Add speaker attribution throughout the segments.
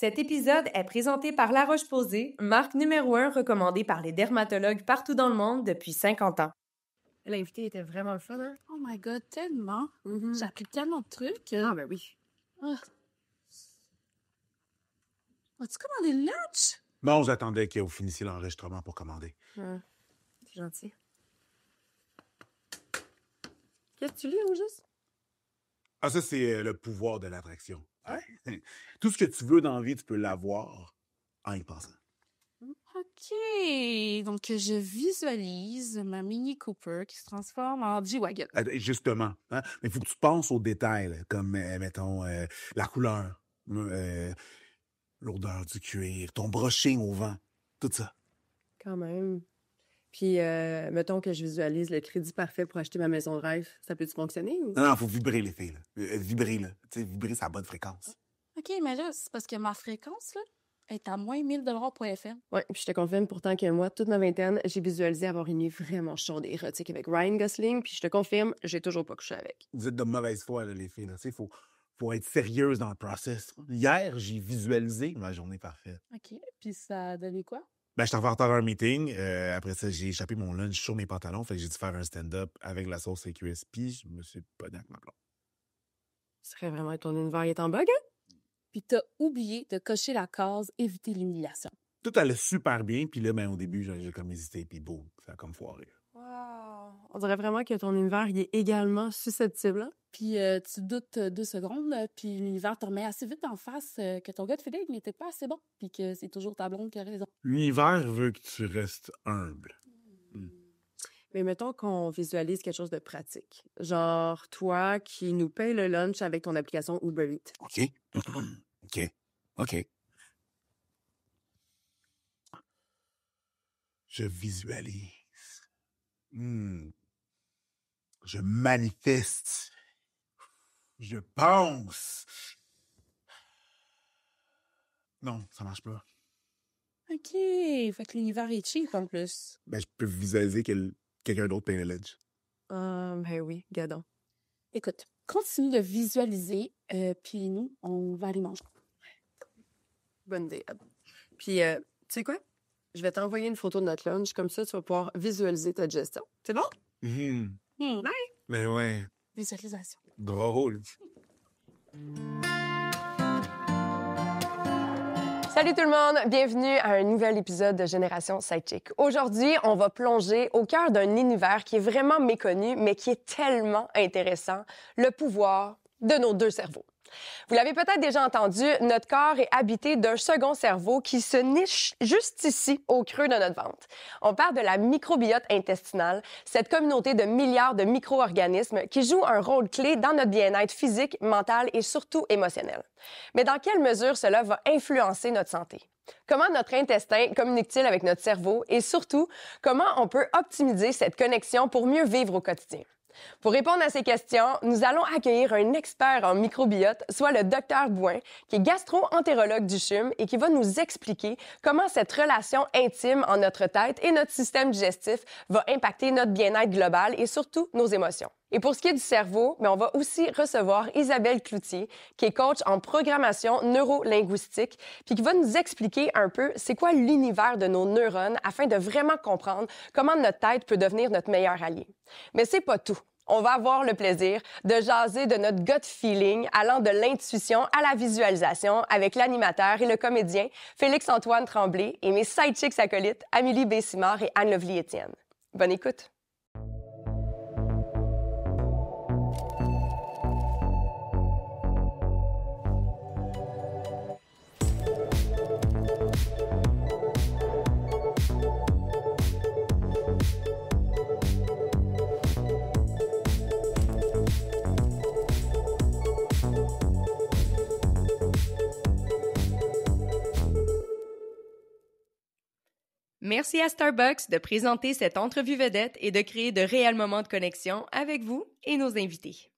Speaker 1: Cet épisode est présenté par La Roche-Posay, marque numéro 1 recommandée par les dermatologues partout dans le monde depuis 50 ans. L'invité était vraiment le fun, hein?
Speaker 2: Oh my God, tellement! J'ai appris tellement de trucs.
Speaker 1: Ah ben oui.
Speaker 2: Ah. As-tu commandé le lunch?
Speaker 3: Non, j'attendais que vous finissiez l'enregistrement pour commander.
Speaker 1: C'est gentil. Qu'est-ce que tu lis, au juste?
Speaker 3: Ah, ça, c'est le pouvoir de l'attraction. Ouais. Tout ce que tu veux dans la vie, tu peux l'avoir en y pensant.
Speaker 2: OK. Donc, je visualise ma Mini Cooper qui se transforme en G-Wagon.
Speaker 3: Justement. Hein? Mais il faut que tu penses aux détails, là, comme, mettons, la couleur, l'odeur du cuir, ton brushing au vent, tout ça.
Speaker 1: Quand même. Puis, mettons que je visualise le crédit parfait pour acheter ma maison de rêve. Ça peut-tu fonctionner? Ou...
Speaker 3: Non, faut vibrer les filles. Là. Vibrer, là. Tu sais, vibrer sa bonne fréquence.
Speaker 2: OK, mais là, c'est parce que ma fréquence, là, est à moins 1000 $ .fm.
Speaker 1: Oui, puis je te confirme pourtant que moi, toute ma vingtaine, j'ai visualisé avoir une nuit vraiment chaude et érotique avec Ryan Gosling, puis je te confirme, j'ai toujours pas couché avec.
Speaker 3: Vous êtes de mauvaise foi, là, les filles. Là. Faut être sérieuse dans le process. Hier, j'ai visualisé ma journée parfaite.
Speaker 2: OK. Puis ça a donné quoi?
Speaker 3: Ben, j'étais en retard à un meeting. Après ça, j'ai échappé mon lunch sur mes pantalons. Fait que j'ai dû faire un stand-up avec la sauce CQS. Puis je me suis pas avec ma blonde.
Speaker 1: Ça serait vraiment ton univers est en bug, hein?
Speaker 2: Puis t'as oublié de cocher la case « Éviter l'humiliation ».
Speaker 3: Tout allait super bien. Puis là, ben, au début, j'ai comme hésité. Puis boum, ça a comme foiré.
Speaker 1: Wow! On dirait vraiment que ton univers, il est également susceptible, hein?
Speaker 2: Puis tu doutes 2 secondes, puis l'univers te remet assez vite en face que ton gut feeling n'était pas assez bon, puis que c'est toujours ta blonde qui a raison.
Speaker 3: L'univers veut que tu restes humble.
Speaker 1: Mais mettons qu'on visualise quelque chose de pratique. Genre, toi qui nous paye le lunch avec ton application Uber Eats.
Speaker 3: OK. Je visualise. Je manifeste. Je pense. Non, ça marche pas.
Speaker 2: OK, fait que l'univers est cheap en plus.
Speaker 3: Ben, je peux visualiser que quelqu'un d'autre paye le lunch.
Speaker 1: Ben oui, gadon.
Speaker 2: Écoute, continue de visualiser, puis nous, on va aller manger.
Speaker 1: Bonne idée. Puis, tu sais quoi? Je vais t'envoyer une photo de notre lunch, comme ça, tu vas pouvoir visualiser ta gestion. C'est bon?
Speaker 3: Ben ouais,
Speaker 2: Visualisation.
Speaker 3: drôle.
Speaker 1: Salut tout le monde! Bienvenue à un nouvel épisode de Génération Sidechick. Aujourd'hui, on va plonger au cœur d'un univers qui est vraiment méconnu, mais qui est tellement intéressant, le pouvoir de nos 2 cerveaux. Vous l'avez peut-être déjà entendu, notre corps est habité d'un second cerveau qui se niche juste ici, au creux de notre ventre. On parle de la microbiote intestinale, cette communauté de milliards de micro-organismes qui jouent un rôle clé dans notre bien-être physique, mental et surtout émotionnel. Mais dans quelle mesure cela va influencer notre santé? Comment notre intestin communique-t-il avec notre cerveau? Et surtout, comment on peut optimiser cette connexion pour mieux vivre au quotidien? Pour répondre à ces questions, nous allons accueillir un expert en microbiote, soit le Dr Bouin, qui est gastro-entérologue du CHUM et qui va nous expliquer comment cette relation intime en notre tête et notre système digestif va impacter notre bien-être global et surtout nos émotions. Et pour ce qui est du cerveau, on va aussi recevoir Isabelle Cloutier, qui est coach en programmation neuro-linguistique, puis qui va nous expliquer un peu c'est quoi l'univers de nos neurones afin de vraiment comprendre comment notre tête peut devenir notre meilleur allié. Mais c'est pas tout. On va avoir le plaisir de jaser de notre gut feeling allant de l'intuition à la visualisation avec l'animateur et le comédien Félix-Antoine Tremblay et mes sidechicks acolytes Amélie Bessimard et Anne-Lovely Étienne. Bonne écoute! Merci à Starbucks de présenter cette entrevue vedette et de créer de réels moments de connexion avec vous et nos invités.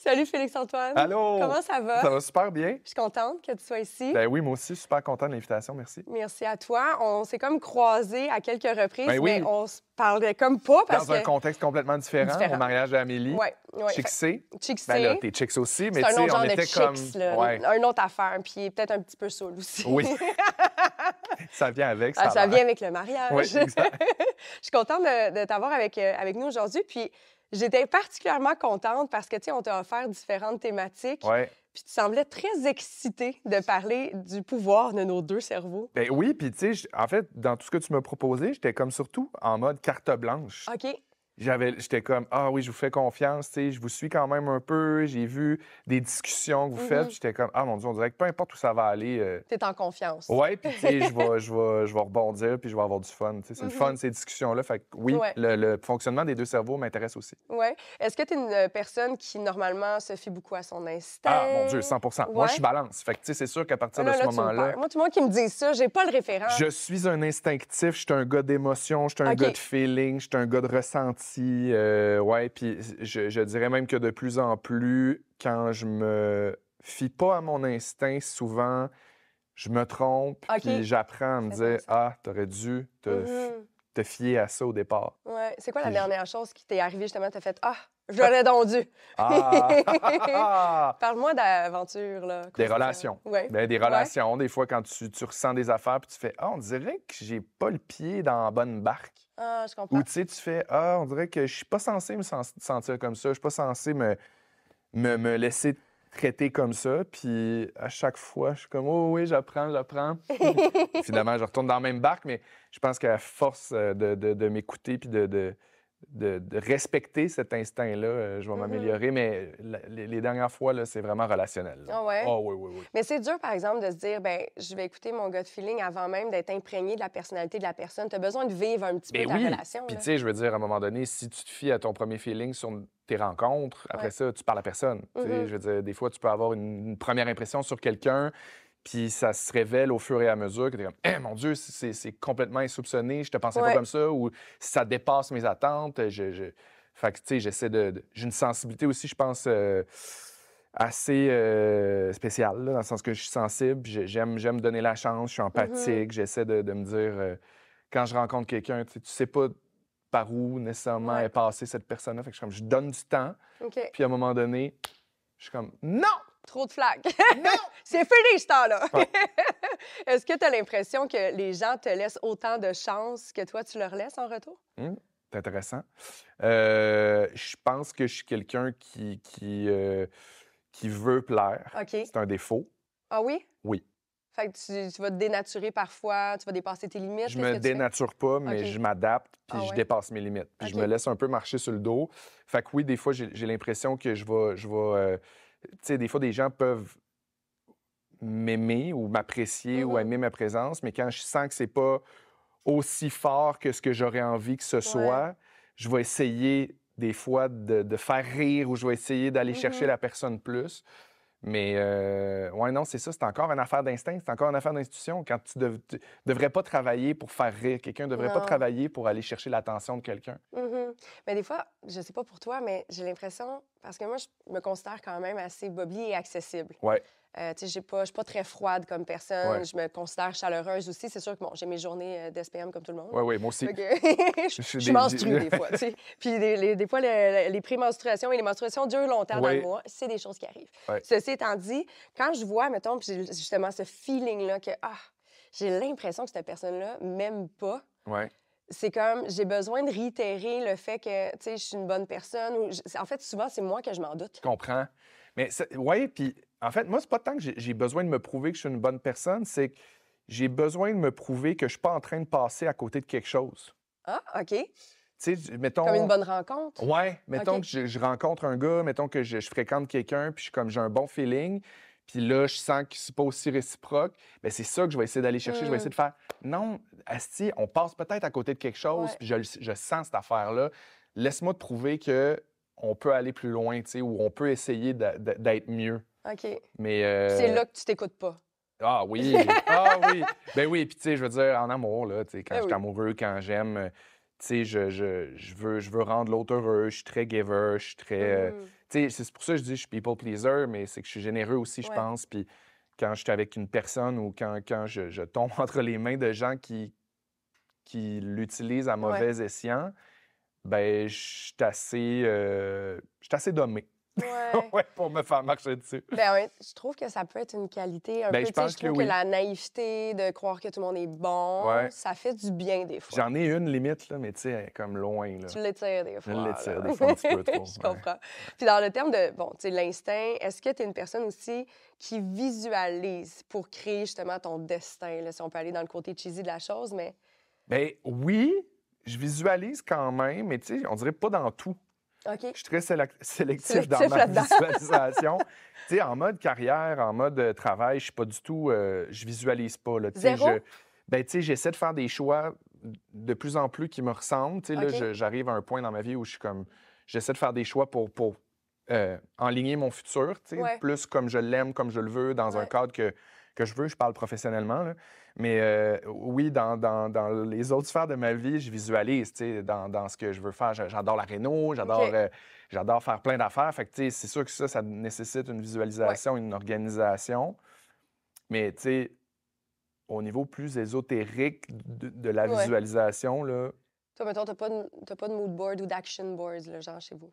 Speaker 1: Salut Félix-Antoine.
Speaker 4: Allô?
Speaker 1: Comment ça va?
Speaker 4: Ça va super bien.
Speaker 1: Je suis contente que tu sois ici.
Speaker 4: Ben oui, moi aussi, super content de l'invitation, merci.
Speaker 1: Merci à toi. On s'est comme croisés à quelques reprises,
Speaker 4: Ben oui.
Speaker 1: mais on se parlait comme pas parce
Speaker 4: Dans un
Speaker 1: que...
Speaker 4: contexte complètement différent,
Speaker 1: Différent.
Speaker 4: au mariage d'Amélie.
Speaker 1: Ouais.
Speaker 4: Chixé.
Speaker 1: Chixé.
Speaker 4: Ben là, t'es chicks aussi, mais
Speaker 1: C'est
Speaker 4: tu
Speaker 1: un autre
Speaker 4: sais,
Speaker 1: genre
Speaker 4: on
Speaker 1: de
Speaker 4: était
Speaker 1: chicks,
Speaker 4: comme...
Speaker 1: là.
Speaker 4: Ouais.
Speaker 1: Une autre affaire, puis peut-être un petit peu saoul aussi.
Speaker 4: Oui. Ça vient avec, ça.
Speaker 1: Ah, ça
Speaker 4: a l'air.
Speaker 1: vient avec le mariage.
Speaker 4: Oui, exact.
Speaker 1: Je suis contente de t'avoir avec nous aujourd'hui, puis j'étais particulièrement contente parce que, tu sais, on t'a offert différentes thématiques,
Speaker 4: Ouais.
Speaker 1: puis tu semblais très excitée de parler du pouvoir de nos deux cerveaux.
Speaker 4: Ben oui, puis tu sais, en fait, dans tout ce que tu m'as proposé, j'étais comme surtout en mode carte blanche.
Speaker 1: OK.
Speaker 4: J'étais comme, ah oui, je vous fais confiance, tu sais, je vous suis quand même un peu, j'ai vu des discussions que vous faites, puis j'étais comme, ah mon Dieu, on dirait que peu importe où ça va aller.
Speaker 1: T'es en confiance.
Speaker 4: Ouais, puis tu sais, je vais rebondir, puis je vais avoir du fun. Tu sais, c'est le fun, ces discussions-là. Fait que oui,
Speaker 1: Ouais.
Speaker 4: le fonctionnement des deux cerveaux m'intéresse aussi.
Speaker 1: Oui. Est-ce que tu es une personne qui, normalement, se fie beaucoup à son instinct?
Speaker 4: Ah, mon Dieu, 100 Moi,
Speaker 1: Ouais.
Speaker 4: je suis balance. Fait que tu sais, c'est sûr qu'à partir
Speaker 1: Là,
Speaker 4: de ce
Speaker 1: tu me
Speaker 4: moment-là,
Speaker 1: perds. Moi, tout le monde qui me dit ça, j'ai pas le référent.
Speaker 4: je suis un instinctif, je suis un gars d'émotion, je suis un
Speaker 1: OK.
Speaker 4: gars de feeling, je suis un gars de ressenti. Ouais, puis je dirais même que de plus en plus, quand je me fie pas à mon instinct, souvent, je me trompe,
Speaker 1: OK.
Speaker 4: puis j'apprends à me
Speaker 1: C'est
Speaker 4: dire,
Speaker 1: intéressant.
Speaker 4: ah, t'aurais dû te fier à ça au départ.
Speaker 1: Ouais. C'est quoi la
Speaker 4: Puis
Speaker 1: dernière chose qui t'est arrivée, justement? T'as fait « Ah, j'aurais donc dû!
Speaker 4: Ah! »
Speaker 1: Parle-moi d'aventure, là.
Speaker 4: Des relations.
Speaker 1: Oui.
Speaker 4: Ben, des relations, des fois, quand tu ressens des affaires, puis tu fais, ah, on dirait que j'ai pas le pied dans la bonne barque.
Speaker 1: Ah, je comprends.
Speaker 4: Ou tu sais, tu fais, ah, on dirait que je suis pas censé me sentir comme ça, je suis pas censé me laisser traiter comme ça. Puis à chaque fois, je suis comme, oh oui, j'apprends. Finalement, je retourne dans la même barque, mais je pense qu'à force de m'écouter puis de respecter cet instinct-là, je vais m'améliorer. Mais les dernières fois, là, c'est vraiment relationnel. Là.
Speaker 1: Ah ouais?
Speaker 4: Oh, oui, oui, oui.
Speaker 1: Mais c'est dur, par exemple, de se dire, ben, je vais écouter mon gut feeling avant même d'être imprégné de la personnalité de la personne. Tu as besoin de vivre un petit peu
Speaker 4: Ben
Speaker 1: ta
Speaker 4: oui.
Speaker 1: relation.
Speaker 4: Puis
Speaker 1: là.
Speaker 4: tu sais, je veux dire, à un moment donné, si tu te fies à ton premier feeling sur tes rencontres, après
Speaker 1: Ouais.
Speaker 4: ça, tu parles à personne. Tu sais, je veux dire, des fois, tu peux avoir une première impression sur quelqu'un, puis ça se révèle au fur et à mesure que tu es comme « Eh, mon Dieu, c'est complètement insoupçonné, je te pensais
Speaker 1: Ouais.
Speaker 4: pas comme ça » ou « ça dépasse mes attentes ». Fait que, tu sais, j'essaie j'ai une sensibilité aussi, je pense, assez spéciale, là, dans le sens que je suis sensible, j'aime donner la chance, je suis empathique, j'essaie de me dire, quand je rencontre quelqu'un, tu sais pas par où nécessairement
Speaker 1: Ouais.
Speaker 4: est passée cette personne-là. Fait que je donne du temps,
Speaker 1: OK.
Speaker 4: puis à un moment donné, je suis comme « Non!
Speaker 1: Trop de flags.
Speaker 4: Non!
Speaker 1: C'est fini, ce temps-là.
Speaker 4: Ouais.
Speaker 1: Est-ce que tu as l'impression que les gens te laissent autant de chance que toi, tu leur laisses en retour? »
Speaker 4: C'est intéressant. Je pense que je suis quelqu'un qui veut plaire.
Speaker 1: OK.
Speaker 4: C'est un défaut.
Speaker 1: Ah oui?
Speaker 4: Oui.
Speaker 1: Fait que tu vas te dénaturer parfois, tu vas dépasser tes limites.
Speaker 4: Je
Speaker 1: Qu'est-ce
Speaker 4: me
Speaker 1: que tu fais?
Speaker 4: dénature pas, mais
Speaker 1: OK.
Speaker 4: je m'adapte, puis
Speaker 1: Ah
Speaker 4: je
Speaker 1: ouais?
Speaker 4: dépasse mes limites. Puis
Speaker 1: OK.
Speaker 4: je me laisse un peu marcher sur le dos. Fait que oui, des fois, j'ai l'impression que je vais tu sais, des fois, des gens peuvent m'aimer ou m'apprécier ou aimer ma présence, mais quand je sens que c'est pas aussi fort que ce que j'aurais envie que ce soit, je vais essayer des fois de faire rire ou je vais essayer d'aller chercher la personne plus. Mais, ouais, non, c'est ça. C'est encore une affaire d'instinct, c'est encore une affaire d'institution. Quand tu devrais pas travailler pour faire rire quelqu'un, devrais pas
Speaker 1: Non.
Speaker 4: travailler pour aller chercher l'attention de quelqu'un.
Speaker 1: Mais des fois, je sais pas pour toi, mais j'ai l'impression, parce que moi, je me considère quand même assez bubbly et accessible.
Speaker 4: Ouais.
Speaker 1: Tu sais, je suis pas très froide comme personne.
Speaker 4: Ouais.
Speaker 1: Je me considère chaleureuse aussi. C'est sûr que, bon, j'ai mes journées d'SPM comme tout le monde.
Speaker 4: Oui, oui, moi aussi.
Speaker 1: Fait que je
Speaker 4: fais
Speaker 1: suis menstrue des fois, tu sais. Puis des fois, les prémenstruations et les menstruations durent longtemps dans
Speaker 4: Oui.
Speaker 1: le mois. C'est des choses qui arrivent.
Speaker 4: Ouais.
Speaker 1: Ceci étant dit, quand je vois, mettons, puis j'ai justement ce feeling-là que, j'ai l'impression que cette personne-là m'aime pas,
Speaker 4: Ouais.
Speaker 1: c'est comme, j'ai besoin de réitérer le fait que, tu sais, je suis une bonne personne. En fait, souvent, c'est moi que je m'en doute.
Speaker 4: Je comprends. Mais, oui, puis en fait, moi, c'est pas tant que j'ai besoin de me prouver que je suis une bonne personne, c'est que j'ai besoin de me prouver que je suis pas en train de passer à côté de quelque chose.
Speaker 1: Ah, OK.
Speaker 4: Tu sais, mettons...
Speaker 1: Comme une bonne rencontre.
Speaker 4: Ouais, mettons
Speaker 1: OK.
Speaker 4: que je rencontre un gars, mettons que je fréquente quelqu'un, puis j'ai un bon feeling, puis là, je sens que c'est pas aussi réciproque, bien, c'est ça que je vais essayer d'aller chercher. Je vais essayer de faire, non, asti, on passe peut-être à côté de quelque chose,
Speaker 1: Ouais.
Speaker 4: puis je sens cette affaire-là. Laisse-moi te prouver qu'on peut aller plus loin, tu sais, ou on peut essayer d'être mieux.
Speaker 1: OK.
Speaker 4: Mais...
Speaker 1: C'est là que tu t'écoutes pas.
Speaker 4: Ah oui, ah oui. Ben oui, puis tu sais, je veux dire, en amour, là, tu sais, quand
Speaker 1: Ben
Speaker 4: je suis
Speaker 1: oui.
Speaker 4: amoureux, quand j'aime, tu sais, je veux rendre l'autre heureux, je suis très giver, je suis très... tu sais, c'est pour ça que je dis que je suis people pleaser, mais c'est que je suis généreux aussi, je pense. Puis quand je suis avec une personne ou quand je tombe entre les mains de gens qui l'utilisent à mauvais escient, ben je suis assez dommé.
Speaker 1: Ouais.
Speaker 4: Pour me faire marcher dessus.
Speaker 1: Ben ouais, je trouve que ça peut être une qualité un peu.
Speaker 4: Je pense
Speaker 1: je trouve que la naïveté de croire que tout le monde est bon, ça fait du bien des fois.
Speaker 4: J'en ai une limite, là, mais tu sais, elle est comme loin. Là.
Speaker 1: Tu l'étires des fois.
Speaker 4: Je l'étire des fois un petit peu trop.
Speaker 1: Je comprends. Puis dans le terme de, bon, tu sais, l'instinct, est-ce que tu es une personne aussi qui visualise pour créer justement ton destin, là, si on peut aller dans le côté cheesy de la chose, mais...
Speaker 4: Ben oui, je visualise quand même, mais tu sais, on dirait pas dans tout.
Speaker 1: OK.
Speaker 4: Je suis très sélectif dans ma visualisation. Tu sais, en mode carrière, en mode travail, je suis pas du tout... je visualise pas. Là,
Speaker 1: Zéro?
Speaker 4: Ben, tu sais, j'essaie de faire des choix de plus en plus qui me ressemblent. Tu sais,
Speaker 1: OK.
Speaker 4: là, j'arrive à un point dans ma vie où je suis comme... J'essaie de faire des choix pour enligner mon futur, tu sais, plus comme je l'aime, comme je le veux, dans un cadre que je veux. Je parle professionnellement, là. Mais oui, dans les autres sphères de ma vie, je visualise, tu sais, dans ce que je veux faire. J'adore la réno, j'adore faire plein d'affaires. Fait que, tu sais, c'est sûr que ça nécessite une visualisation, une organisation. Mais, tu sais, au niveau plus ésotérique de la visualisation, là...
Speaker 1: Toi, mettons, t'as pas de mood board ou d'action board, là, genre, chez vous?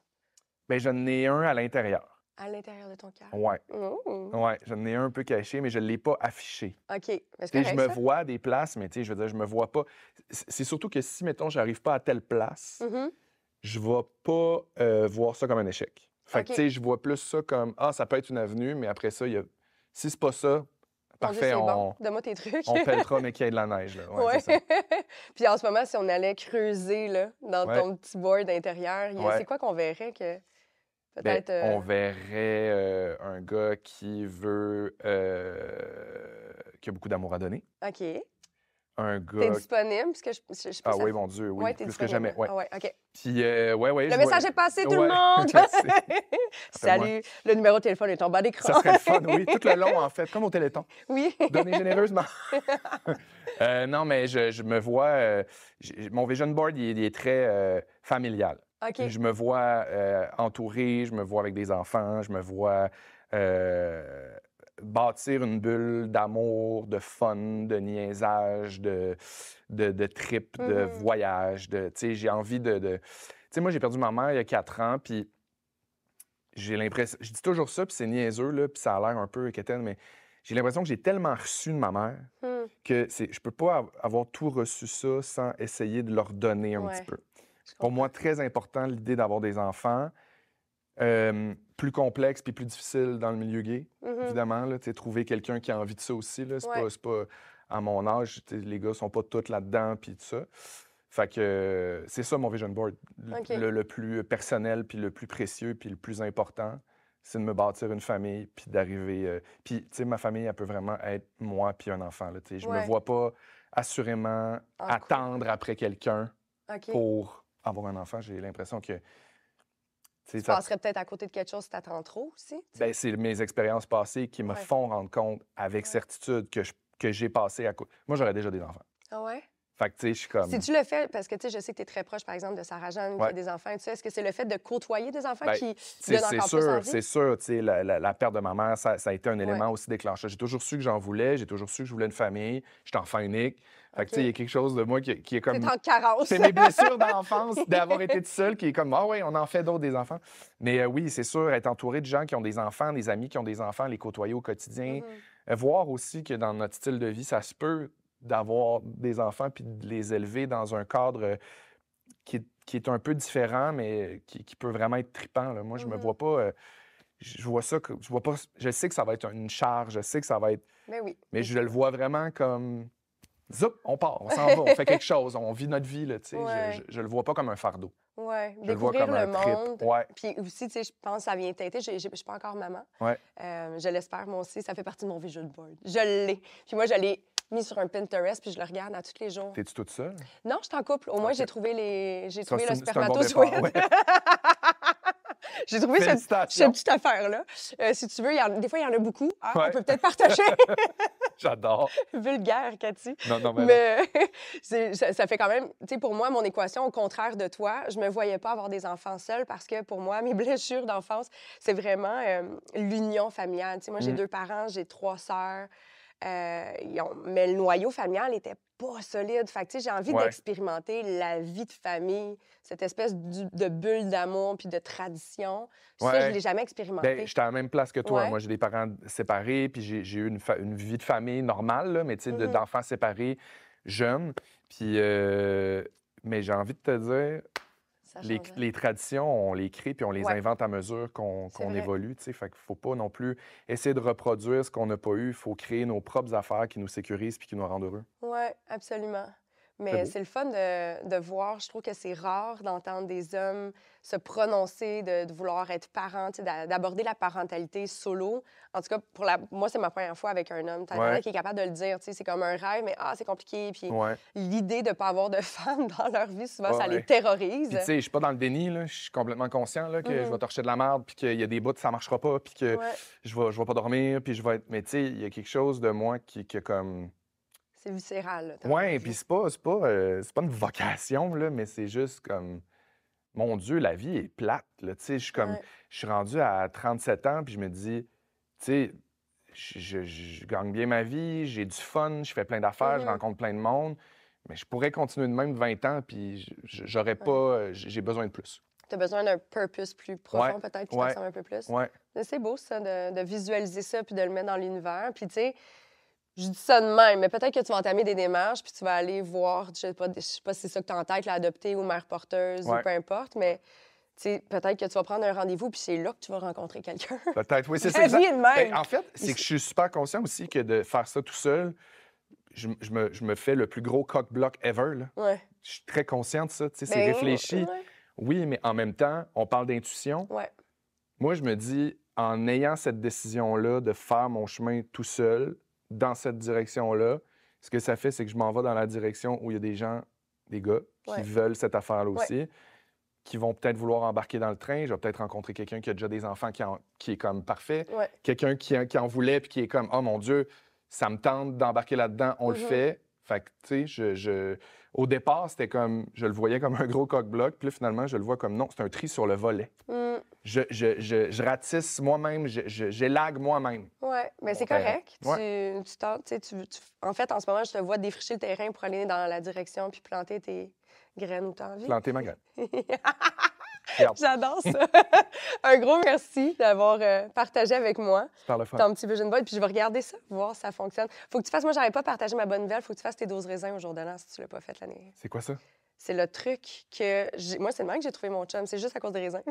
Speaker 4: Bien, j'en ai un à l'intérieur.
Speaker 1: À l'intérieur de ton cœur?
Speaker 4: Oui.
Speaker 1: Oh.
Speaker 4: Oui, j'en ai un peu caché, mais je ne l'ai pas affiché.
Speaker 1: OK.
Speaker 4: Je me vois à des places, mais je veux dire, je me vois pas. C'est surtout que si, mettons, j'arrive pas à telle place, je vais pas voir ça comme un échec. Fait que, tu sais, je vois plus ça comme, ça peut être une avenue, mais après ça, si c'est pas ça, parfait,
Speaker 1: Donne-moi tes trucs.
Speaker 4: on pèlera, mais qu'il y ait de la neige. Là. Ouais, c'est ça.
Speaker 1: Puis en ce moment, si on allait creuser là, dans ton petit board intérieur, c'est quoi qu'on verrait que peut-être...
Speaker 4: On verrait un gars qui veut... qui a beaucoup d'amour à donner.
Speaker 1: OK.
Speaker 4: Un gars...
Speaker 1: T'es disponible? Parce que je
Speaker 4: ah oui, mon Dieu, oui. Plus que jamais. Ouais.
Speaker 1: Ah ouais, OK.
Speaker 4: Puis, Le
Speaker 1: message est passé, tout le monde! Salut! Le numéro de téléphone est en bas d'écran.
Speaker 4: Ça serait le fun, oui. Tout le long, en fait, comme au Téléthon.
Speaker 1: Oui.
Speaker 4: Donnez généreusement. Non, mais je me vois... mon vision board, il est très familial.
Speaker 1: OK.
Speaker 4: Je me vois entouré, je me vois avec des enfants, je me vois bâtir une bulle d'amour, de fun, de niaisage, de trip, de voyage. Tu sais, j'ai envie de... Tu sais, moi, j'ai perdu ma mère il y a 4 ans, puis j'ai l'impression... Je dis toujours ça, puis c'est niaiseux, là, puis ça a l'air un peu quétaine, mais j'ai l'impression que j'ai tellement reçu de ma mère que je peux pas avoir tout reçu ça sans essayer de leur donner un petit peu. Pour moi, très important, l'idée d'avoir des enfants. Plus complexe puis plus difficile dans le milieu gay, évidemment. Là, trouver quelqu'un qui a envie de ça aussi. Là, c'est pas à mon âge, les gars sont pas tous là-dedans puis tout ça. Fait que c'est ça mon vision board. Le plus personnel puis le plus précieux puis le plus important, c'est de me bâtir une famille puis d'arriver... puis, tu sais, ma famille, elle peut vraiment être moi puis un enfant. Là, je me vois pas assurément attendre après quelqu'un pour avoir un enfant. J'ai l'impression que...
Speaker 1: Tu passerais peut-être à côté de quelque chose si t'attends trop aussi?
Speaker 4: Bien, c'est mes expériences passées qui me font rendre compte avec certitude que j'ai passé à côté. Moi, j'aurais déjà des enfants.
Speaker 1: Ah ouais?
Speaker 4: Fait que, tu sais, je suis comme...
Speaker 1: Si tu le fais, parce que, tu sais, je sais que tu es très proche, par exemple, de Sarah-Jeanne, qui a des enfants et tout ça, est-ce que c'est le fait de côtoyer des enfants qui donne encore plus envie? C'est sûr, tu sais, la perte de ma mère, ça a été un élément aussi déclencheur. J'ai toujours su que j'en voulais, j'ai toujours su que je voulais une famille, j'étais enfant unique. Fait que, tu sais, il y a quelque chose de moi qui est comme... C'est en carence.
Speaker 4: C'est mes blessures d'enfance, d'avoir été tout seul, qui est comme, oui, on en fait d'autres des enfants. Mais oui, c'est sûr, être entouré de gens qui ont des enfants, des amis qui ont des enfants, les côtoyer au quotidien. Voir aussi que dans notre style de vie, ça se peut d'avoir des enfants puis de les élever dans un cadre qui est un peu différent, mais qui peut vraiment être trippant. Là. Moi, je me vois pas... je vois ça... Je sais que ça va être une charge, je sais que ça va être... Mais je le vois vraiment comme... Zoup, on part, on s'en va, on fait quelque chose, on vit notre vie, là, tu sais. Je le vois pas comme un fardeau.
Speaker 1: Oui,
Speaker 4: je le vois comme un
Speaker 1: monde.
Speaker 4: Trip. Ouais.
Speaker 1: Puis aussi, tu sais, je pense que ça vient teinter. Je suis pas encore maman.
Speaker 4: Ouais.
Speaker 1: Je l'espère, moi aussi. Ça fait partie de mon vision board. Je l'ai. Puis moi, je l'ai mis sur un Pinterest, puis je le regarde à tous les jours.
Speaker 4: T'es-tu toute seule?
Speaker 1: Non, je suis en couple. Au moins, j'ai trouvé le
Speaker 4: c'est un bon
Speaker 1: spermatozoïde.
Speaker 4: départ, ouais.
Speaker 1: J'ai trouvé cette
Speaker 4: Félicitations.
Speaker 1: petite affaire-là. Si tu veux, des fois, il y en a beaucoup. Hein?
Speaker 4: Ouais.
Speaker 1: On peut peut-être partager.
Speaker 4: J'adore.
Speaker 1: Vulgaire, Cathy.
Speaker 4: Non, mais non.
Speaker 1: Mais ça fait quand même... Tu sais, pour moi, mon équation, au contraire de toi, je me voyais pas avoir des enfants seuls parce que pour moi, mes blessures d'enfance, c'est vraiment l'union familiale. Tu sais, moi, j'ai 2 parents, j'ai 3 sœurs. Mais le noyau familial était pas solide. Fait que, tu sais, j'ai envie
Speaker 4: Ouais.
Speaker 1: d'expérimenter la vie de famille, cette espèce de bulle d'amour puis de tradition. Ça,
Speaker 4: Ouais.
Speaker 1: je l'ai jamais expérimenté.
Speaker 4: Ben, j'étais à la même place que toi.
Speaker 1: Ouais.
Speaker 4: Moi, j'ai des parents séparés, puis j'ai eu une vie de famille normale, là, mais tu sais, d'enfants séparés, jeunes. Puis, mais j'ai envie de te dire,
Speaker 1: Ça changeait.
Speaker 4: les traditions, on les crée, puis on les
Speaker 1: Ouais.
Speaker 4: invente à mesure qu'on
Speaker 1: C'est vrai.
Speaker 4: évolue, tu sais. Fait qu'il faut pas non plus essayer de reproduire ce qu'on n'a pas eu. Il faut créer nos propres affaires qui nous sécurisent puis qui nous rendent heureux.
Speaker 1: Oui, absolument.
Speaker 4: C'est
Speaker 1: Mais
Speaker 4: beau.
Speaker 1: c'est le fun de voir. Je trouve que c'est rare d'entendre des hommes se prononcer, de vouloir être parent, tu sais, d'aborder la parentalité solo. En tout cas, moi, c'est ma première fois avec un homme. T'as
Speaker 4: Ouais.
Speaker 1: qui est capable de le dire. Tu sais, c'est comme un rêve, mais c'est compliqué. Puis
Speaker 4: Ouais.
Speaker 1: l'idée de ne pas avoir de femme dans leur vie, souvent,
Speaker 4: Ouais,
Speaker 1: ça les
Speaker 4: ouais.
Speaker 1: terrorise.
Speaker 4: Puis, tu sais, je suis pas dans le déni, là. Je suis complètement conscient là, que je vais torcher de la merde, puis qu'il y a des bouts, ça marchera pas, puis que
Speaker 1: Ouais.
Speaker 4: je vais pas dormir, puis je vais être. Mais, tu sais, il y a quelque chose de moi qui comme.
Speaker 1: C'est viscéral. Là, t'as
Speaker 4: Ouais,
Speaker 1: envie.
Speaker 4: puis c'est pas une vocation, là, mais c'est juste comme. Mon Dieu, la vie est plate, là. Tu sais,
Speaker 1: Ouais.
Speaker 4: je suis rendu à 37 ans, puis je me dis, tu sais, je gagne bien ma vie, j'ai du fun, je fais plein d'affaires, je rencontre plein de monde, mais je pourrais continuer de même 20 ans, puis j'aurais pas. J'ai besoin de plus.
Speaker 1: Tu as besoin d'un purpose plus profond,
Speaker 4: Ouais.
Speaker 1: peut-être, qui te
Speaker 4: Ouais.
Speaker 1: ressemble un peu plus.
Speaker 4: Ouais.
Speaker 1: Mais c'est beau, ça, de visualiser ça puis de le mettre dans l'univers. Puis, tu sais, je dis ça de même, mais peut-être que tu vas entamer des démarches puis tu vas aller voir, je sais pas si c'est ça que tu as en tête, l'adopter ou mère porteuse
Speaker 4: Ouais.
Speaker 1: ou peu importe, mais tu sais, peut-être que tu vas prendre un rendez-vous puis c'est là que tu vas rencontrer quelqu'un.
Speaker 4: Peut-être, oui, c'est ça.
Speaker 1: La
Speaker 4: exact.
Speaker 1: vie est de même.
Speaker 4: Ben, en fait, c'est que je suis super conscient aussi que de faire ça tout seul, je me fais le plus gros cock-block ever, là.
Speaker 1: Ouais.
Speaker 4: Je suis très conscient de ça, tu sais, c'est
Speaker 1: Ben,
Speaker 4: réfléchi.
Speaker 1: ouais.
Speaker 4: Oui, mais en même temps, on parle d'intuition.
Speaker 1: Ouais.
Speaker 4: Moi, je me dis, en ayant cette décision-là de faire mon chemin tout seul, dans cette direction-là, ce que ça fait, c'est que je m'en vais dans la direction où il y a des gens, des gars, qui
Speaker 1: Ouais.
Speaker 4: veulent cette affaire-là
Speaker 1: Ouais.
Speaker 4: aussi, qui vont peut-être vouloir embarquer dans le train. Je vais peut-être rencontrer quelqu'un qui a déjà des enfants qui est comme parfait.
Speaker 1: Ouais.
Speaker 4: Quelqu'un qui en voulait puis qui est comme, oh mon Dieu, ça me tente d'embarquer là-dedans, on le fait. Fait que, tu sais, au départ, c'était comme, je le voyais comme un gros coq-bloc, puis là, finalement, je le vois comme, non, c'est un tri sur le volet.
Speaker 1: Mm.
Speaker 4: Je ratisse moi-même, j'élague moi-même.
Speaker 1: Oui, mais c'est
Speaker 4: terrain.
Speaker 1: correct.
Speaker 4: Ouais.
Speaker 1: Tu tentes, tu sais, en fait, en ce moment, je te vois défricher le terrain pour aller dans la direction puis planter tes graines où tu as envie.
Speaker 4: Planter ma graine. Regarde,
Speaker 1: J'adore ça. Un gros merci d'avoir partagé avec moi
Speaker 4: super le fun.
Speaker 1: ton petit vision board. Puis je vais regarder ça, voir si ça fonctionne. Faut que tu fasses, moi, j'avais pas partagé ma bonne nouvelle. Faut que tu fasses tes 12 raisins au jour de l'an si tu l'as pas fait l'année.
Speaker 4: C'est quoi ça?
Speaker 1: C'est le truc que moi, c'est le même que j'ai trouvé mon chum. C'est juste à cause des raisins.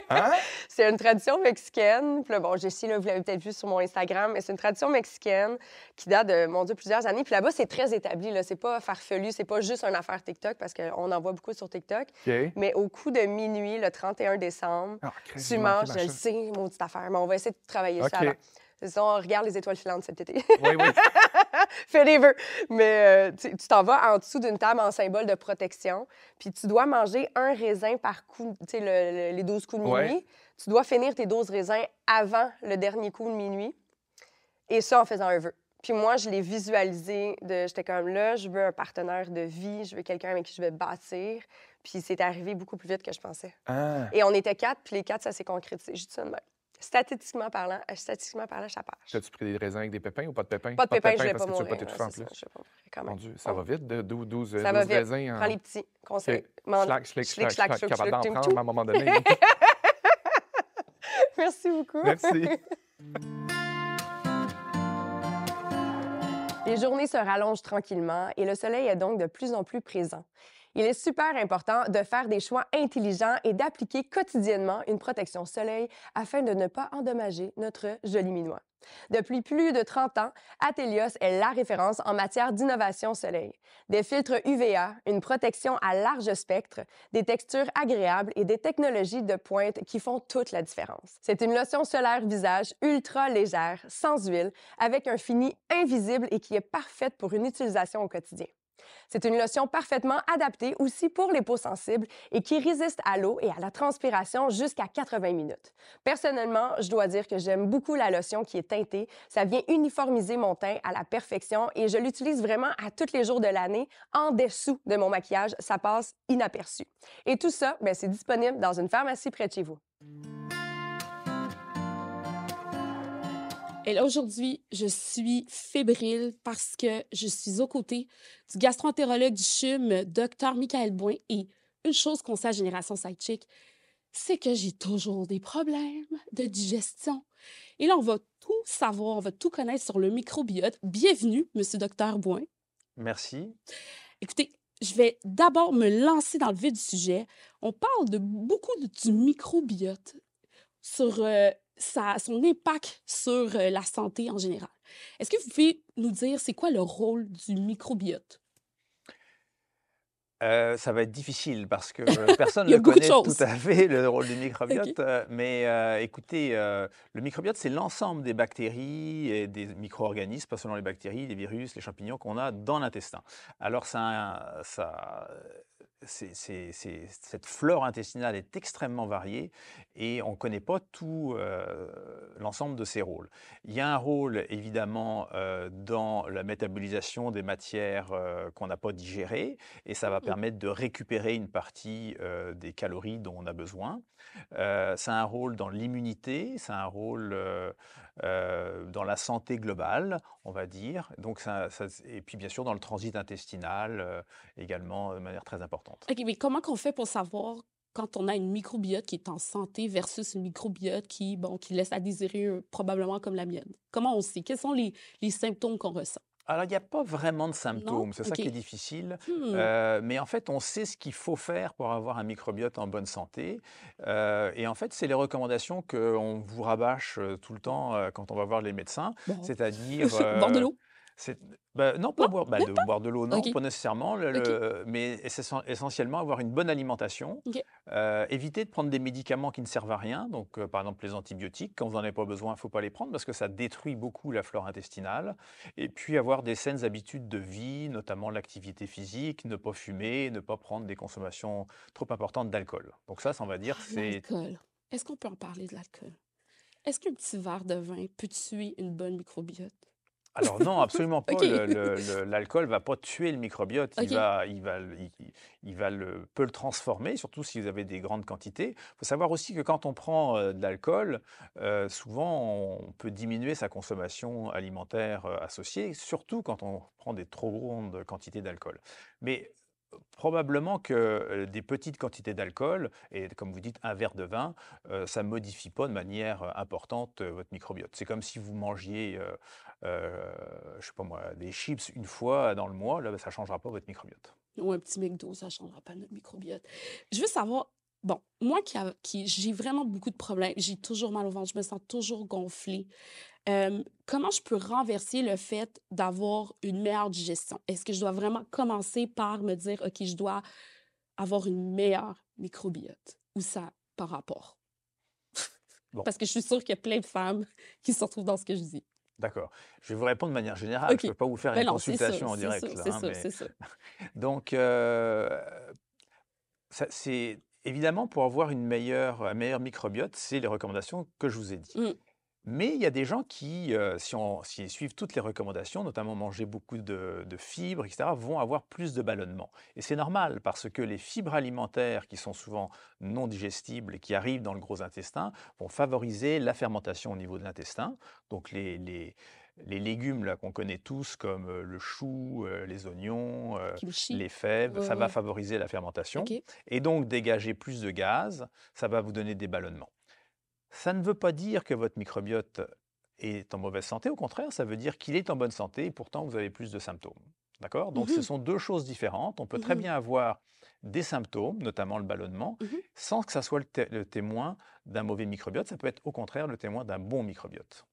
Speaker 4: Hein?
Speaker 1: C'est une tradition mexicaine. Puis là, bon, Jessie, là, vous l'avez peut-être vu sur mon Instagram, mais c'est une tradition mexicaine qui date de, mon Dieu, plusieurs années. Puis là-bas, c'est très établi. Là. C'est pas farfelu. C'est pas juste une affaire TikTok parce qu'on en voit beaucoup sur TikTok.
Speaker 4: OK.
Speaker 1: Mais au coup de minuit, le 31 décembre,
Speaker 4: Ah, Christ,
Speaker 1: tu
Speaker 4: j'ai manqué
Speaker 1: manges,
Speaker 4: ma
Speaker 1: je le
Speaker 4: chance.
Speaker 1: sais, maudite affaire, mais on va essayer de travailler ça
Speaker 4: OK.
Speaker 1: avant. C'est ça, on regarde les étoiles filantes cet été.
Speaker 4: Oui, oui.
Speaker 1: Fais des vœux. Mais tu t'en vas en dessous d'une table en symbole de protection, puis tu dois manger un raisin par coup, tu sais, les 12 coups de minuit.
Speaker 4: Ouais.
Speaker 1: Tu dois finir tes 12 raisins avant le dernier coup de minuit, et ça en faisant un vœu. Puis moi, je l'ai visualisé, j'étais comme là, je veux un partenaire de vie, je veux quelqu'un avec qui je vais bâtir. Puis c'est arrivé beaucoup plus vite que je pensais.
Speaker 4: Ah.
Speaker 1: Et on était 4, puis les 4, ça s'est concrétisé. Je dis ça de même. Statistiquement parlant, ça passe.
Speaker 4: As-tu pris des raisins avec des pépins ou pas de pépins?
Speaker 1: Pas de pépins, je vais
Speaker 4: parce
Speaker 1: pas
Speaker 4: que tu veux
Speaker 1: mourir.
Speaker 4: pas t'étouffer en
Speaker 1: c'est
Speaker 4: plus.
Speaker 1: ça, je vais pas mourir quand même.
Speaker 4: Mon Dieu, ça va vite, de 12
Speaker 1: Ça va vite.
Speaker 4: raisins.
Speaker 1: Prends les petits, conseil.
Speaker 4: OK.
Speaker 1: Mange.
Speaker 4: Schlac, schlick,
Speaker 1: Schlick,
Speaker 4: schlac,
Speaker 1: schlac,
Speaker 4: schlac.
Speaker 1: schluck,
Speaker 4: Capable d'en
Speaker 1: schluck,
Speaker 4: prendre à un moment donné.
Speaker 1: Merci beaucoup.
Speaker 4: Merci.
Speaker 1: Les journées se rallongent tranquillement et le soleil est donc de plus en plus présent. Il est super important de faire des choix intelligents et d'appliquer quotidiennement une protection soleil afin de ne pas endommager notre joli minois. Depuis plus de 30 ans, Atelios est la référence en matière d'innovation soleil. Des filtres UVA, une protection à large spectre, des textures agréables et des technologies de pointe qui font toute la différence. C'est une lotion solaire visage ultra légère, sans huile, avec un fini invisible et qui est parfaite pour une utilisation au quotidien. C'est une lotion parfaitement adaptée aussi pour les peaux sensibles et qui résiste à l'eau et à la transpiration jusqu'à 80 minutes. Personnellement, je dois dire que j'aime beaucoup la lotion qui est teintée. Ça vient uniformiser mon teint à la perfection et je l'utilise vraiment à tous les jours de l'année en dessous de mon maquillage. Ça passe inaperçu. Et tout ça, ben, c'est disponible dans une pharmacie près de chez vous.
Speaker 2: Et là, aujourd'hui, je suis fébrile parce que je suis aux côtés du gastro-entérologue du CHUM, Dr Michael Bouin. Et une chose qu'on sait à Génération Sidechick, c'est que j'ai toujours des problèmes de digestion. Et là, on va tout savoir, on va tout connaître sur le microbiote. Bienvenue, Monsieur Dr Bouin.
Speaker 5: Merci.
Speaker 2: Écoutez, je vais d'abord me lancer dans le vif du sujet. On parle de beaucoup du microbiote sur son impact sur la santé en général. Est-ce que vous pouvez nous dire c'est quoi le rôle du microbiote?
Speaker 5: Ça va être difficile parce que personne
Speaker 2: Il y a
Speaker 5: ne
Speaker 2: beaucoup de
Speaker 5: connaît tout
Speaker 2: choses.
Speaker 5: à fait le rôle du
Speaker 2: OK.
Speaker 5: microbiote. Mais écoutez, le microbiote, c'est l'ensemble des bactéries et des micro-organismes, pas seulement les bactéries, les virus, les champignons qu'on a dans l'intestin. Alors, cette flore intestinale est extrêmement variée et on ne connaît pas tout l'ensemble de ses rôles. Il y a un rôle, évidemment, dans la métabolisation des matières qu'on n'a pas digérées et ça va permettre de récupérer une partie des calories dont on a besoin. Ça a un rôle dans l'immunité, ça a un rôle dans la santé globale, on va dire. Donc et puis, bien sûr, dans le transit intestinal également de manière très importante.
Speaker 2: OK, mais comment qu'on fait pour savoir quand on a une microbiote qui est en santé versus une microbiote qui laisse à désirer, probablement comme la mienne? Comment on sait? Quels sont les symptômes qu'on ressent?
Speaker 5: Alors, il n'y a pas vraiment de
Speaker 2: Non?
Speaker 5: symptômes, c'est ça
Speaker 2: OK.
Speaker 5: qui est difficile.
Speaker 2: Hmm.
Speaker 5: Mais en fait, on sait ce qu'il faut faire pour avoir un microbiote en bonne santé. Et en fait, c'est les recommandations qu'on vous rabâche tout le temps quand on va voir les médecins,
Speaker 2: Bon.
Speaker 5: c'est-à-dire
Speaker 2: Boire de l'eau?
Speaker 5: non, pas
Speaker 2: Non?
Speaker 5: boire,
Speaker 2: Même
Speaker 5: de
Speaker 2: pas?
Speaker 5: boire de l'eau, non,
Speaker 2: OK.
Speaker 5: pas nécessairement,
Speaker 2: OK.
Speaker 5: mais essentiellement avoir une bonne alimentation,
Speaker 2: OK.
Speaker 5: éviter de prendre des médicaments qui ne servent à rien, donc par exemple les antibiotiques, quand vous n'en avez pas besoin, il ne faut pas les prendre parce que ça détruit beaucoup la flore intestinale, et puis avoir des saines habitudes de vie, notamment l'activité physique, ne pas fumer, ne pas prendre des consommations trop importantes d'alcool. Donc ça, on va dire, c'est...
Speaker 2: L'alcool. Est-ce qu'on peut en parler de l'alcool? Est-ce qu'un petit verre de vin peut tuer une bonne microbiote?
Speaker 5: Alors non, absolument pas.
Speaker 2: OK.
Speaker 5: L'alcool va pas tuer le microbiote.
Speaker 2: OK.
Speaker 5: Peut le transformer, surtout si vous avez des grandes quantités. Il faut savoir aussi que quand on prend de l'alcool, souvent on peut diminuer sa consommation alimentaire associée, surtout quand on prend des trop grandes quantités d'alcool. Mais probablement que des petites quantités d'alcool, et comme vous dites, un verre de vin, ça ne modifie pas de manière importante votre microbiote. C'est comme si vous mangiez, je sais pas moi, des chips une fois dans le mois, là, ça ne changera pas votre microbiote.
Speaker 2: Ou un petit McDo, ça ne changera pas notre microbiote. Je veux savoir, bon, moi j'ai vraiment beaucoup de problèmes, j'ai toujours mal au ventre, je me sens toujours gonflée. Comment je peux renverser le fait d'avoir une meilleure digestion? Est-ce que je dois vraiment commencer par me dire, OK, je dois avoir une meilleure microbiote? Ou ça par rapport?
Speaker 5: Bon,
Speaker 2: Parce que je suis sûre qu'il y a plein de femmes qui se retrouvent dans ce que je dis.
Speaker 5: d'accord. Je vais vous répondre de manière générale.
Speaker 2: OK.
Speaker 5: Je ne peux pas vous faire
Speaker 2: Ben
Speaker 5: une
Speaker 2: non, c'est sûr,
Speaker 5: consultation en
Speaker 2: c'est
Speaker 5: direct,
Speaker 2: sûr,
Speaker 5: là,
Speaker 2: c'est
Speaker 5: hein,
Speaker 2: sûr,
Speaker 5: mais...
Speaker 2: c'est sûr.
Speaker 5: Donc, c'est évidemment pour avoir un meilleur microbiote, c'est les recommandations que je vous ai dit.
Speaker 2: Mmh.
Speaker 5: Mais il y a des gens qui, s'ils suivent toutes les recommandations, notamment manger beaucoup de fibres, etc., vont avoir plus de ballonnement. Et c'est normal parce que les fibres alimentaires qui sont souvent non digestibles et qui arrivent dans le gros intestin vont favoriser la fermentation au niveau de l'intestin. Donc les légumes là, qu'on connaît tous comme le chou, les oignons,
Speaker 2: Kimchi.
Speaker 5: les fèves, ça va
Speaker 2: Ouais.
Speaker 5: favoriser la fermentation.
Speaker 2: OK.
Speaker 5: Et donc dégager plus de gaz, ça va vous donner des ballonnements. Ça ne veut pas dire que votre microbiote est en mauvaise santé, au contraire, ça veut dire qu'il est en bonne santé et pourtant vous avez plus de symptômes. D'accord? Donc ce
Speaker 2: Mhm.
Speaker 5: sont deux choses différentes. On peut très
Speaker 2: Mhm.
Speaker 5: bien avoir des symptômes, notamment le ballonnement,
Speaker 2: Mhm.
Speaker 5: sans que ça soit le témoin d'un mauvais microbiote. Ça peut être au contraire le témoin d'un bon microbiote.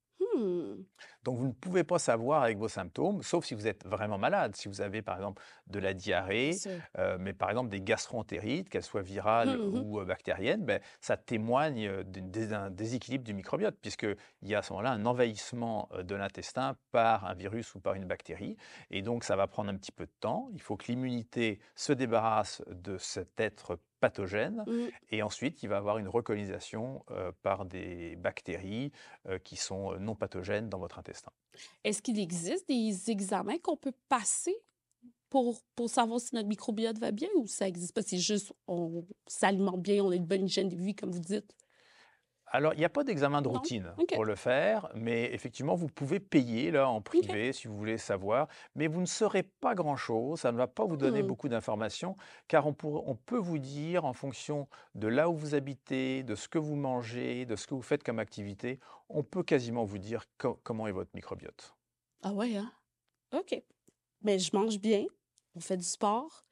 Speaker 5: Donc, vous ne pouvez pas savoir avec vos symptômes, sauf si vous êtes vraiment malade. Si vous avez, par exemple, de la
Speaker 2: Bien
Speaker 5: diarrhée,
Speaker 2: sûr.
Speaker 5: mais par exemple des gastro-entérites, qu'elles soient virales
Speaker 2: Mhm.
Speaker 5: ou bactériennes, ben, ça témoigne d'un déséquilibre du microbiote, puisqu'il y a à ce moment-là un envahissement de l'intestin par un virus ou par une bactérie. Et donc, ça va prendre un petit peu de temps. Il faut que l'immunité se débarrasse de cet être pathogène.
Speaker 2: Mhm.
Speaker 5: Et ensuite, il va avoir une recolonisation par des bactéries qui sont non pathogènes dans votre intestin.
Speaker 2: Est-ce qu'il existe des examens qu'on peut passer pour savoir si notre microbiote va bien ou ça n'existe pas? C'est juste on s'alimente bien, on a une bonne hygiène de vie, comme vous dites?
Speaker 5: Alors, il n'y a pas d'examen de
Speaker 2: Non?
Speaker 5: routine
Speaker 2: OK.
Speaker 5: pour le faire, mais effectivement, vous pouvez payer là en
Speaker 2: OK.
Speaker 5: privé si vous voulez savoir, mais vous ne saurez pas grand-chose, ça ne va pas vous donner
Speaker 2: Hmm.
Speaker 5: beaucoup d'informations, car on peut vous dire en fonction de là où vous habitez, de ce que vous mangez, de ce que vous faites comme activité, on peut quasiment vous dire comment est votre microbiote.
Speaker 2: Ah ouais, hein? OK. Mais je mange bien, on fait du sport,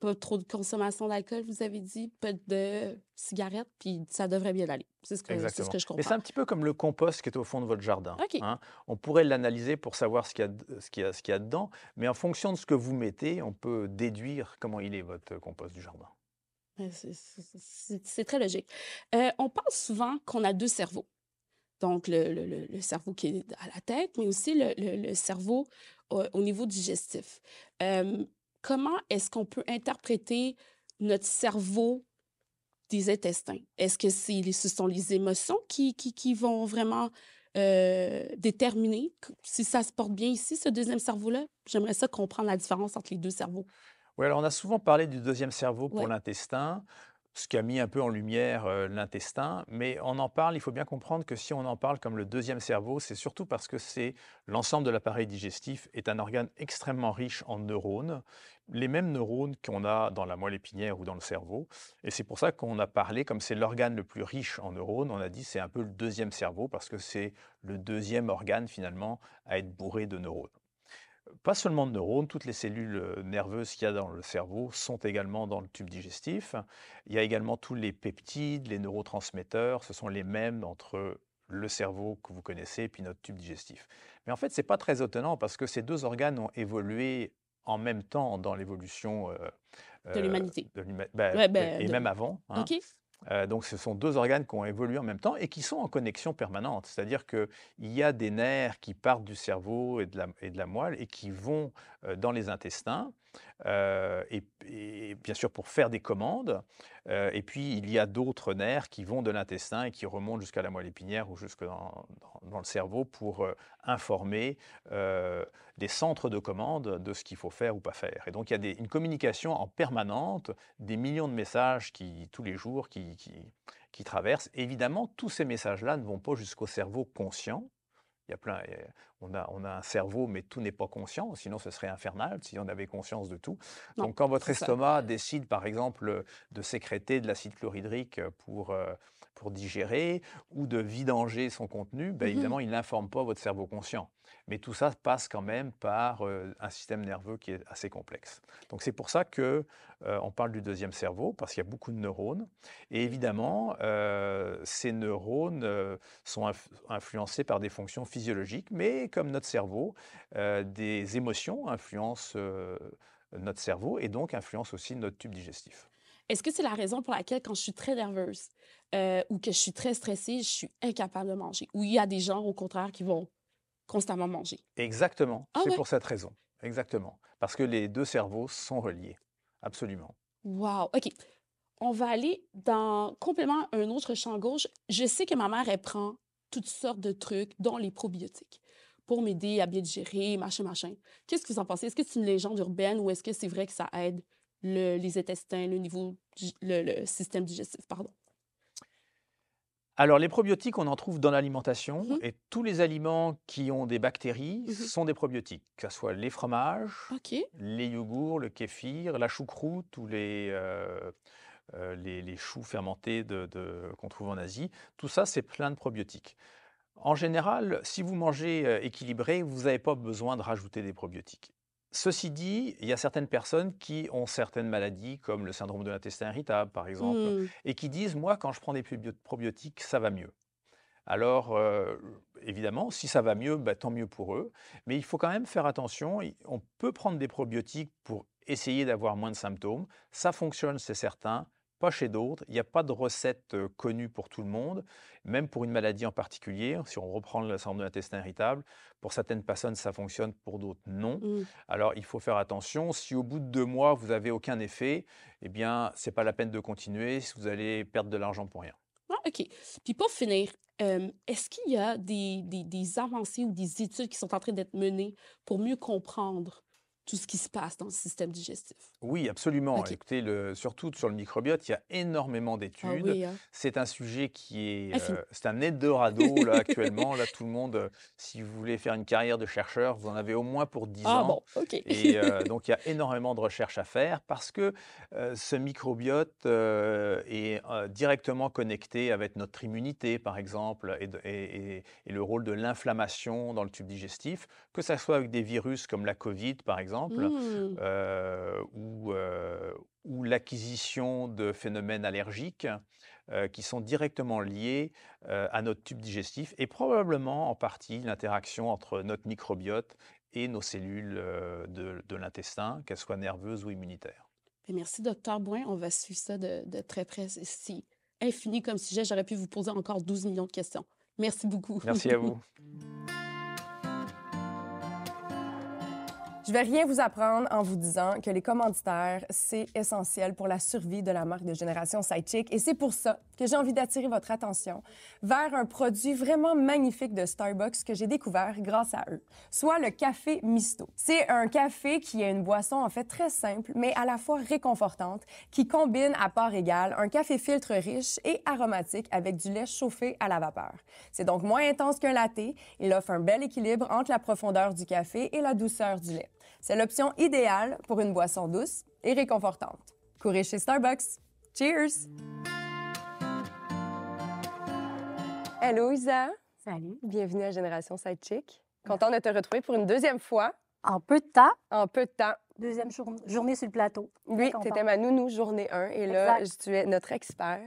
Speaker 2: pas trop de consommation d'alcool, vous avez dit, pas de cigarettes, puis ça devrait bien aller. C'est ce
Speaker 5: Exactement.
Speaker 2: que je
Speaker 5: Mais
Speaker 2: comprends.
Speaker 5: c'est un petit peu comme le compost qui est au fond de votre jardin,
Speaker 2: OK.
Speaker 5: hein. On pourrait l'analyser pour savoir ce qu'il y a dedans, mais en fonction de ce que vous mettez, on peut déduire comment il est votre compost du jardin.
Speaker 2: C'est très logique. On pense souvent qu'on a 2 cerveaux. Donc le cerveau qui est à la tête, mais aussi le cerveau au niveau digestif. Comment est-ce qu'on peut interpréter notre cerveau des intestins? Est-ce que ce sont les émotions qui vont vraiment, déterminer si ça se porte bien ici, ce deuxième cerveau-là? J'aimerais ça comprendre la différence entre les 2 cerveaux.
Speaker 5: Oui, alors on a souvent parlé du deuxième cerveau pour
Speaker 2: Ouais.
Speaker 5: l'intestin, ce qui a mis un peu en lumière l'intestin, mais on en parle, il faut bien comprendre que si on en parle comme le deuxième cerveau, c'est surtout parce que c'est l'ensemble de l'appareil digestif est un organe extrêmement riche en neurones, les mêmes neurones qu'on a dans la moelle épinière ou dans le cerveau, et c'est pour ça qu'on a parlé, comme c'est l'organe le plus riche en neurones, on a dit c'est un peu le deuxième cerveau parce que c'est le deuxième organe finalement à être bourré de neurones. Pas seulement de neurones, toutes les cellules nerveuses qu'il y a dans le cerveau sont également dans le tube digestif. Il y a également tous les peptides, les neurotransmetteurs, ce sont les mêmes entre le cerveau que vous connaissez et puis notre tube digestif. Mais en fait, ce n'est pas très étonnant parce que ces deux organes ont évolué en même temps dans l'évolution
Speaker 2: De l'humanité.
Speaker 5: de
Speaker 2: Ouais, ben,
Speaker 5: et même avant, hein.
Speaker 2: OK.
Speaker 5: Donc ce sont 2 organes qui ont évolué en même temps et qui sont en connexion permanente. C'est-à-dire qu'il y a des nerfs qui partent du cerveau et de la moelle et qui vont, dans les intestins, et bien sûr pour faire des commandes, et puis il y a d'autres nerfs qui vont de l'intestin et qui remontent jusqu'à la moelle épinière ou jusque dans le cerveau pour, informer, des centres de commande de ce qu'il faut faire ou pas faire. Et donc il y a une communication en permanente, des millions de messages tous les jours qui traversent. Évidemment, tous ces messages-là ne vont pas jusqu'au cerveau conscient. Il y a plein, on a un cerveau, mais tout n'est pas conscient, sinon ce serait infernal si on avait conscience de tout.
Speaker 2: Non,
Speaker 5: Donc quand votre
Speaker 2: c'est ça.
Speaker 5: estomac décide, par exemple, de sécréter de l'acide chlorhydrique pour digérer ou de vidanger son contenu, ben,
Speaker 2: Mmh.
Speaker 5: évidemment, il n'informe pas votre cerveau conscient. Mais tout ça passe quand même par un système nerveux qui est assez complexe. Donc c'est pour ça que on parle du deuxième cerveau, parce qu'il y a beaucoup de neurones. Et évidemment, ces neurones sont influencés par des fonctions physiologiques, mais comme notre cerveau, des émotions influencent notre cerveau et donc influencent aussi notre tube digestif.
Speaker 2: Est-ce que c'est la raison pour laquelle quand je suis très nerveuse, ou que je suis très stressée, je suis incapable de manger? Ou il y a des gens, au contraire, qui vont constamment manger?
Speaker 5: Exactement,
Speaker 2: Ah
Speaker 5: c'est
Speaker 2: ouais?
Speaker 5: pour cette raison. Exactement. Parce que les deux cerveaux sont reliés. Absolument.
Speaker 2: Wow! OK. On va aller dans complètement un autre champ gauche. Je sais que ma mère, elle prend toutes sortes de trucs, dont les probiotiques, pour m'aider à bien digérer, machin, machin. Qu'est-ce que vous en pensez? Est-ce que c'est une légende urbaine ou est-ce que c'est vrai que ça aide les intestins, le système digestif, pardon?
Speaker 5: Alors, les probiotiques, on en trouve dans l'alimentation
Speaker 2: Mhm,
Speaker 5: et tous les aliments qui ont des bactéries
Speaker 2: mhm.
Speaker 5: sont des probiotiques, que ce soit les fromages,
Speaker 2: OK.
Speaker 5: les yogourts, le kéfir, la choucroute ou les choux fermentés qu'on trouve en Asie. Tout ça, c'est plein de probiotiques. En général, si vous mangez équilibré, vous n'avez pas besoin de rajouter des probiotiques. Ceci dit, il y a certaines personnes qui ont certaines maladies, comme le syndrome de l'intestin irritable, par exemple,
Speaker 2: Hmm.
Speaker 5: et qui disent, moi, quand je prends des probiotiques, ça va mieux. Alors, évidemment, si ça va mieux, tant mieux pour eux. Mais il faut quand même faire attention. On peut prendre des probiotiques pour essayer d'avoir moins de symptômes. Ça fonctionne, c'est certain. Pas chez d'autres. Il n'y a pas de recette connue pour tout le monde, même pour une maladie en particulier. Si on reprend le syndrome de l'intestin irritable, pour certaines personnes, ça fonctionne, pour d'autres, non. Alors, il faut faire attention. Si au bout de 2 mois, vous n'avez aucun effet, eh bien, ce n'est pas la peine de continuer. Vous allez perdre de l'argent pour rien.
Speaker 2: Ah, OK. Puis pour finir, est-ce qu'il y a des avancées ou des études qui sont en train d'être menées pour mieux comprendre tout ce qui se passe dans le système digestif?
Speaker 5: Oui, absolument.
Speaker 2: OK.
Speaker 5: Écoutez, surtout sur le microbiote, il y a énormément
Speaker 2: Ah
Speaker 5: d'études.
Speaker 2: oui, hein?
Speaker 5: C'est un sujet qui est,
Speaker 2: Infini.
Speaker 5: c'est un Eldorado là actuellement. Là, tout le monde, si vous voulez faire une carrière de chercheur, vous en avez au moins pour 10
Speaker 2: Ah
Speaker 5: ans.
Speaker 2: bon, OK.
Speaker 5: Et donc, il y a énormément de recherches à faire parce que ce microbiote est directement connecté avec notre immunité, par exemple, et le rôle de l'inflammation dans le tube digestif, que ce soit avec des virus comme la Covid, par exemple,
Speaker 2: Mmh.
Speaker 5: ou l'acquisition de phénomènes allergiques qui sont directement liés à notre tube digestif et probablement en partie l'interaction entre notre microbiote et nos cellules de l'intestin, qu'elles soient nerveuses ou immunitaires.
Speaker 2: Bien, merci, docteur Bouin. On va suivre ça de très près. C'est infini comme sujet. J'aurais pu vous poser encore 12 millions de questions. Merci beaucoup.
Speaker 5: Merci à vous.
Speaker 1: Je vais rien vous apprendre en vous disant que les commanditaires, c'est essentiel pour la survie de la marque de Génération Sidechick. Et c'est pour ça que j'ai envie d'attirer votre attention vers un produit vraiment magnifique de Starbucks que j'ai découvert grâce à eux, soit le café Misto. C'est un café qui est une boisson en fait très simple, mais à la fois réconfortante, qui combine à part égale un café filtre riche et aromatique avec du lait chauffé à la vapeur. C'est donc moins intense qu'un latte. Il offre un bel équilibre entre la profondeur du café et la douceur du lait. C'est l'option idéale pour une boisson douce et réconfortante. Courez chez Starbucks. Cheers! Hello Isa,
Speaker 6: Salut.
Speaker 1: bienvenue à Génération Sidechick. Contente de te retrouver pour une deuxième fois
Speaker 6: En peu de temps,
Speaker 1: en peu de temps.
Speaker 6: deuxième journée sur le plateau.
Speaker 1: Oui,
Speaker 6: Très
Speaker 1: tu étais
Speaker 6: contente.
Speaker 1: ma nounou journée 1 et là,
Speaker 6: Exact.
Speaker 1: tu es notre expert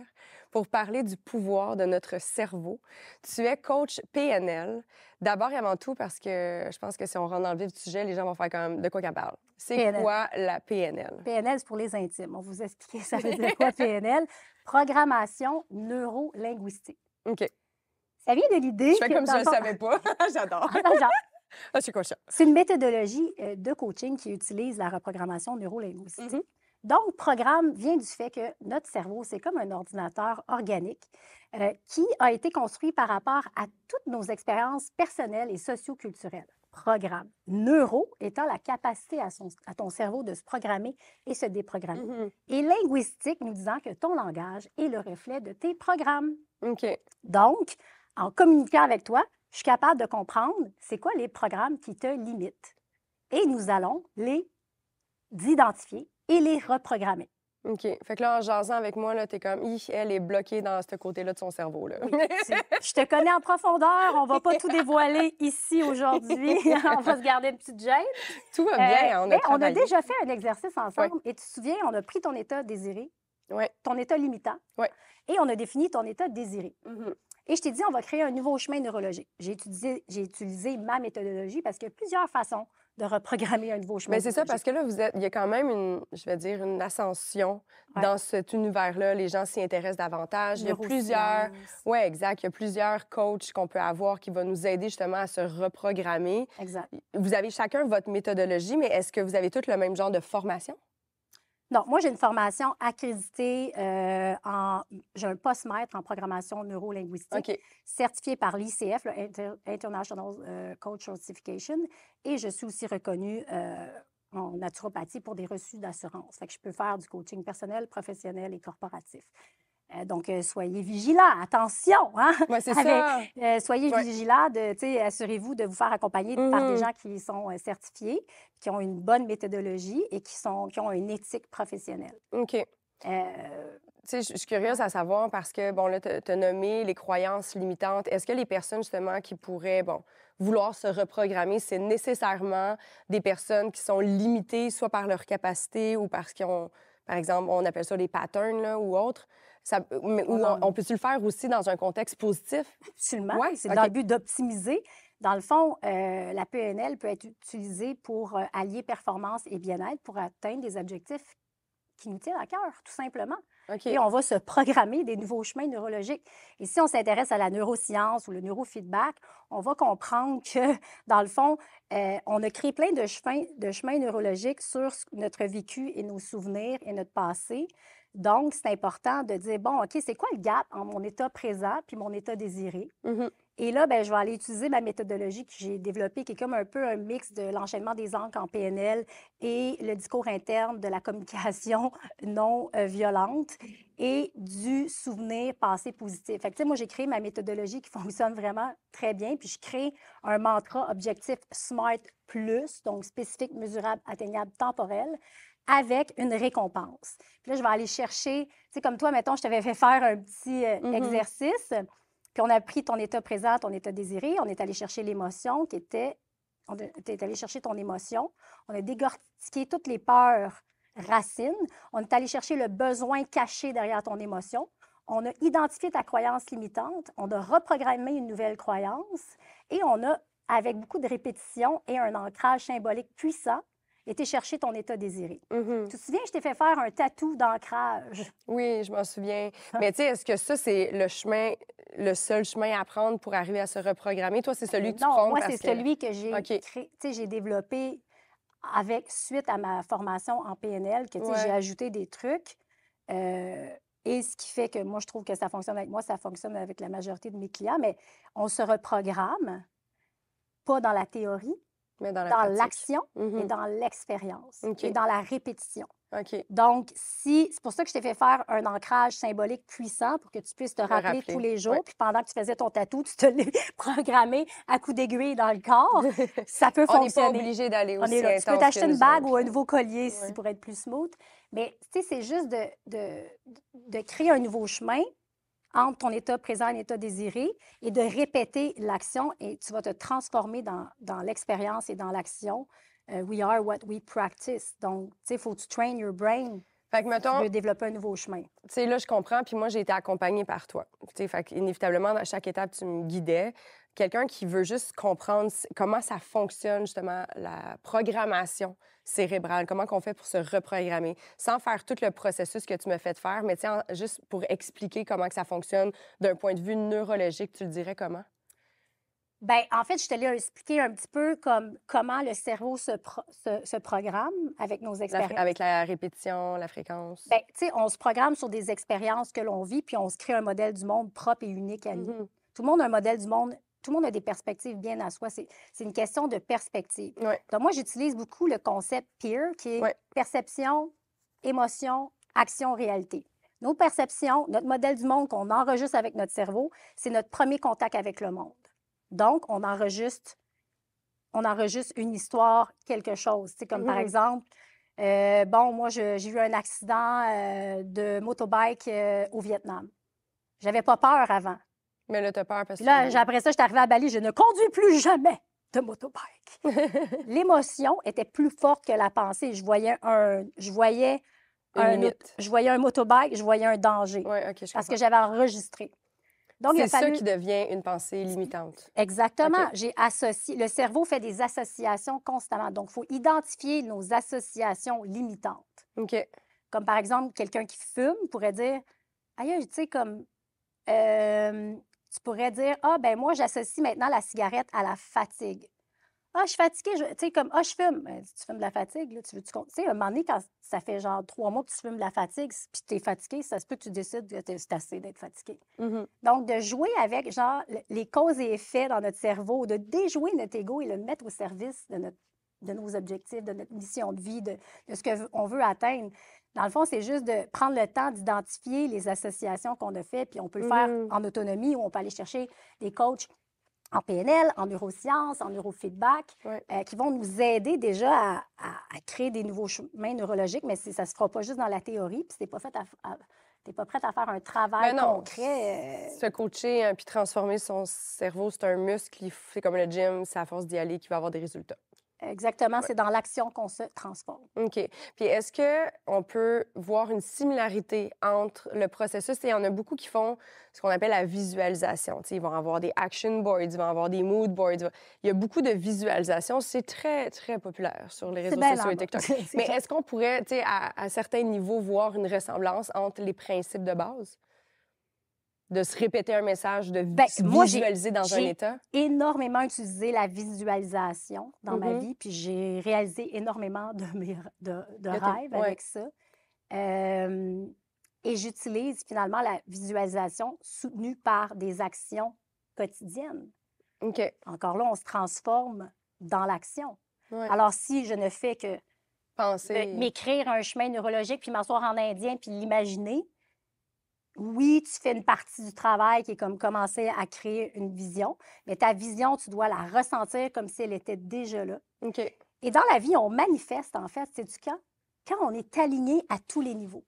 Speaker 1: pour parler du pouvoir de notre cerveau. Tu es coach PNL. D'abord et avant tout parce que je pense que si on rentre dans le vif du sujet, les gens vont faire quand même de quoi qu'elle parle. C'est
Speaker 6: PNL.
Speaker 1: quoi la PNL?
Speaker 6: PNL, c'est pour les intimes. On va vous expliquer ça veut dire quoi PNL. Programmation neuro-linguistique.
Speaker 1: OK.
Speaker 6: Ça vient de l'idée
Speaker 1: Je fais
Speaker 6: que,
Speaker 1: comme
Speaker 6: dans
Speaker 1: si je
Speaker 6: le
Speaker 1: ne
Speaker 6: fond-
Speaker 1: savais pas. J'adore.
Speaker 6: Genre,
Speaker 1: Ah, je suis consciente.
Speaker 6: c'est une méthodologie de coaching qui utilise la reprogrammation neurolinguistique.
Speaker 1: Mhm.
Speaker 6: Donc, programme vient du fait que notre cerveau, c'est comme un ordinateur organique qui a été construit par rapport à toutes nos expériences personnelles et socio-culturelles. Programme. Neuro étant la capacité à ton cerveau de se programmer et se déprogrammer.
Speaker 1: Mhm.
Speaker 6: Et linguistique nous disant que ton langage est le reflet de tes programmes.
Speaker 1: OK.
Speaker 6: Donc, en communiquant avec toi, je suis capable de comprendre c'est quoi les programmes qui te limitent. Et nous allons les identifier et les reprogrammer.
Speaker 1: OK. Fait que là, en jasant avec moi, là, t'es comme, elle est bloquée dans ce côté-là de son cerveau, là.
Speaker 6: Oui, je te connais en profondeur, on ne va pas tout dévoiler ici aujourd'hui. On va se garder une petite gêne.
Speaker 1: Tout va bien,
Speaker 6: Mais on a
Speaker 1: travaillé.
Speaker 6: déjà fait un exercice ensemble et tu te souviens, on a pris ton état désiré,
Speaker 1: Ouais.
Speaker 6: ton état limitant
Speaker 1: Ouais.
Speaker 6: et on a défini ton état désiré.
Speaker 1: Mhm.
Speaker 6: Et je t'ai dit, on va créer un nouveau chemin neurologique. J'ai utilisé ma méthodologie parce qu'il y a plusieurs façons de reprogrammer un nouveau chemin
Speaker 1: Bien, c'est ça, parce
Speaker 6: neurologique.
Speaker 1: que là, il y a quand même une ascension
Speaker 6: Ouais.
Speaker 1: dans cet univers-là. Les gens s'y intéressent davantage. Il y a plusieurs...
Speaker 6: Neurosciences.
Speaker 1: Oui, exact. Il y a plusieurs coachs qu'on peut avoir qui vont nous aider justement à se reprogrammer.
Speaker 6: Exact.
Speaker 1: Vous avez chacun votre méthodologie, mais est-ce que vous avez tous le même genre de formation?
Speaker 6: Non, moi, j'ai une formation accréditée j'ai un post-maître en programmation neurolinguistique,
Speaker 1: OK.
Speaker 6: certifié par l'ICF, le International Coach Certification, et je suis aussi reconnue en naturopathie pour des reçus d'assurance. Fait que je peux faire du coaching personnel, professionnel et corporatif. Donc, soyez vigilants, attention, hein?
Speaker 1: Ouais, c'est ça.
Speaker 6: Soyez
Speaker 1: Ouais.
Speaker 6: vigilants, assurez-vous de vous faire accompagner par des
Speaker 1: Mhm.
Speaker 6: gens qui sont certifiés, qui ont une bonne méthodologie et qui ont une éthique professionnelle.
Speaker 1: OK. Tu sais, je suis curieuse à savoir parce que, bon, là, tu as nommé les croyances limitantes. Est-ce que les personnes, justement, qui pourraient, bon, vouloir se reprogrammer, c'est nécessairement des personnes qui sont limitées soit par leur capacité ou parce qu'ils ont, par exemple, on appelle ça des patterns, là, ou autres? Ou on peut-tu le faire aussi dans un contexte positif?
Speaker 6: Absolument.
Speaker 1: Ouais,
Speaker 6: C'est
Speaker 1: OK.
Speaker 6: dans le but d'optimiser. Dans le fond, la PNL peut être utilisée pour allier performance et bien-être pour atteindre des objectifs qui nous tiennent à cœur, tout simplement.
Speaker 1: OK.
Speaker 6: Et on va se programmer des nouveaux chemins neurologiques. Et si on s'intéresse à la neuroscience ou le neurofeedback, on va comprendre que, dans le fond, on a créé plein de chemins neurologiques sur notre vécu et nos souvenirs et notre passé. Donc, c'est important de dire, bon, OK, c'est quoi le gap entre mon état présent puis mon état désiré?
Speaker 1: Mhm.
Speaker 6: Et là, ben, je vais aller utiliser ma méthodologie que j'ai développée, qui est comme un peu un mix de l'enchaînement des encres en PNL et le discours interne de la communication non violente et du souvenir passé positif. Fait que, tu sais, moi, j'ai créé ma méthodologie qui fonctionne vraiment très bien, puis je crée un mantra objectif SMART+, donc spécifique, mesurable, atteignable, temporel, avec une récompense. Puis là, je vais aller chercher, tu sais, comme toi, mettons, je t'avais fait faire un petit exercice. Puis on a pris ton état présent, ton état désiré, on est allé chercher l'émotion qui était, on est allé chercher ton émotion, on a décortiqué toutes les peurs racines, on est allé chercher le besoin caché derrière ton émotion, on a identifié ta croyance limitante, on a reprogrammé une nouvelle croyance et on a, avec beaucoup de répétition et un ancrage symbolique puissant, été chercher ton état désiré.
Speaker 1: Mhm.
Speaker 6: Tu te souviens, je t'ai fait faire un tatou d'ancrage.
Speaker 1: Oui, je m'en souviens. Mais tu sais, est-ce que ça, c'est le seul chemin à prendre pour arriver à se reprogrammer? Toi, c'est celui que tu
Speaker 6: Non,
Speaker 1: prends
Speaker 6: moi,
Speaker 1: parce
Speaker 6: c'est
Speaker 1: que...
Speaker 6: celui que j'ai
Speaker 1: OK.
Speaker 6: créé, tu sais, j'ai développé suite à ma formation en PNL, que tu sais,
Speaker 1: Ouais.
Speaker 6: j'ai ajouté des trucs. Et ce qui fait que moi, je trouve que ça fonctionne avec moi, ça fonctionne avec la majorité de mes clients, mais on se reprogramme, pas dans la théorie,
Speaker 1: Mais dans la
Speaker 6: dans
Speaker 1: pratique.
Speaker 6: l'action et
Speaker 1: Mhm.
Speaker 6: dans l'expérience
Speaker 1: OK.
Speaker 6: et dans la répétition.
Speaker 1: OK.
Speaker 6: Donc, c'est pour ça que je t'ai fait faire un ancrage symbolique puissant pour que tu puisses te rappeler
Speaker 1: rappeler,
Speaker 6: tous les jours.
Speaker 1: ouais.
Speaker 6: Puis pendant que tu faisais ton tatou, tu te l'es programmé à coups d'aiguille dans le corps. Ça peut
Speaker 1: On n'est pas
Speaker 6: fonctionner.
Speaker 1: obligé d'aller
Speaker 6: On
Speaker 1: aussi
Speaker 6: est là. Tu peux
Speaker 1: intense
Speaker 6: t'acheter
Speaker 1: que
Speaker 6: une
Speaker 1: nous
Speaker 6: bague
Speaker 1: autres,
Speaker 6: ou un
Speaker 1: là.
Speaker 6: nouveau collier
Speaker 1: Ouais.
Speaker 6: pour être plus smooth. Mais tu sais, c'est juste de créer un nouveau chemin entre ton état présent et l'état désiré et de répéter l'action et tu vas te transformer dans l'expérience et dans l'action. We are what we practice. Donc, tu sais, il faut que tu train your brain
Speaker 1: Fait que,
Speaker 6: si tu
Speaker 1: mettons,
Speaker 6: veux développer un nouveau chemin.
Speaker 1: tu sais, là, je comprends, puis moi, j'ai été accompagnée par toi. Tu sais, fait inévitablement, à chaque étape, tu me guidais. Quelqu'un qui veut juste comprendre comment ça fonctionne, justement, la programmation cérébrale, comment qu'on fait pour se reprogrammer, sans faire tout le processus que tu m'as fait faire, mais tu sais, juste pour expliquer comment que ça fonctionne d'un point de vue neurologique, tu le dirais comment?
Speaker 6: Bien, en fait, je te l'ai expliqué un petit peu comme comment le cerveau se programme avec nos expériences.
Speaker 1: Avec la répétition, la fréquence.
Speaker 6: Bien, tu sais, on se programme sur des expériences que l'on vit, puis on se crée un modèle du monde propre et unique à nous.
Speaker 1: Mhm.
Speaker 6: Tout le monde a un modèle du monde, tout le monde a des perspectives bien à soi. C'est une question de perspective.
Speaker 1: Ouais.
Speaker 6: Donc, moi, j'utilise beaucoup le concept PEER, qui est
Speaker 1: Ouais.
Speaker 6: perception, émotion, action, réalité. Nos perceptions, notre modèle du monde qu'on enregistre avec notre cerveau, c'est notre premier contact avec le monde. Donc, on enregistre une histoire, quelque chose. Tu sais, comme par
Speaker 1: Mhm.
Speaker 6: exemple, bon, moi, j'ai eu un accident de motobike au Vietnam. J'avais pas peur avant.
Speaker 1: Mais là, t'as peur parce
Speaker 6: Puis
Speaker 1: que...
Speaker 6: là, après ça, j'étais arrivée à Bali, je ne conduis plus jamais de motobike. L'émotion était plus forte que la pensée. Je voyais
Speaker 1: Une limite.
Speaker 6: je voyais un motobike, je voyais un danger.
Speaker 1: Oui, OK, je
Speaker 6: Parce que
Speaker 1: comprends.
Speaker 6: j'avais enregistré. Donc, il a
Speaker 1: C'est ça
Speaker 6: fallu...
Speaker 1: qui devient une pensée limitante.
Speaker 6: Exactement.
Speaker 1: OK.
Speaker 6: J'ai associé. Le cerveau fait des associations constamment. Donc, il faut identifier nos associations limitantes.
Speaker 1: OK.
Speaker 6: Comme par exemple, quelqu'un qui fume pourrait dire, aïe, tu sais, comme, tu pourrais dire, ah, ben moi, j'associe maintenant la cigarette à la fatigue. Ah, je suis fatiguée, tu sais, comme, ah, je fume. Ben, tu fumes de la fatigue, là, tu sais, à un moment donné, quand ça fait genre 3 mois que tu fumes de la fatigue, puis tu es fatigué, ça se peut que tu décides que c'est assez d'être fatigué.
Speaker 1: Mhm.
Speaker 6: Donc, de jouer avec, genre, les causes et effets dans notre cerveau, de déjouer notre ego et le mettre au service de nos objectifs, de notre mission de vie, de ce qu'on veut atteindre. Dans le fond, c'est juste de prendre le temps d'identifier les associations qu'on a faites, puis on peut le faire en autonomie ou on peut aller chercher des coachs en PNL, en neurosciences, en neurofeedback, qui vont nous aider déjà à créer des nouveaux chemins neurologiques, mais ça ne se fera pas juste dans la théorie, puis tu n'es pas prête à faire un travail concret.
Speaker 1: Se coacher puis transformer son cerveau, c'est un muscle. C'est comme le gym, c'est à force d'y aller qu'il va avoir des résultats.
Speaker 6: Exactement, c'est dans l'action qu'on se transforme.
Speaker 1: OK. Puis est-ce qu'on peut voir une similarité entre le processus? Il y en a beaucoup qui font ce qu'on appelle la visualisation. Ils vont avoir des action boards, ils vont avoir des mood boards. Il y a beaucoup de visualisation. C'est très, très populaire sur les réseaux sociaux et TikTok. Mais est-ce qu'on pourrait, à certains niveaux, voir une ressemblance entre les principes de base? De se répéter un message, de visualiser dans un état?
Speaker 6: J'ai énormément utilisé la visualisation dans ma vie, puis j'ai réalisé énormément de rêves avec ça. Et j'utilise finalement la visualisation soutenue par des actions quotidiennes.
Speaker 1: OK.
Speaker 6: Encore là, on se transforme dans l'action.
Speaker 1: Ouais.
Speaker 6: Alors, si je ne fais que
Speaker 1: penser,
Speaker 6: m'écrire un chemin neurologique, puis m'asseoir en indien, puis l'imaginer, oui, tu fais une partie du travail qui est comme commencer à créer une vision, mais ta vision, tu dois la ressentir comme si elle était déjà là.
Speaker 1: OK.
Speaker 6: Et dans la vie, on manifeste, en fait, sais-tu quand on est aligné à tous les niveaux.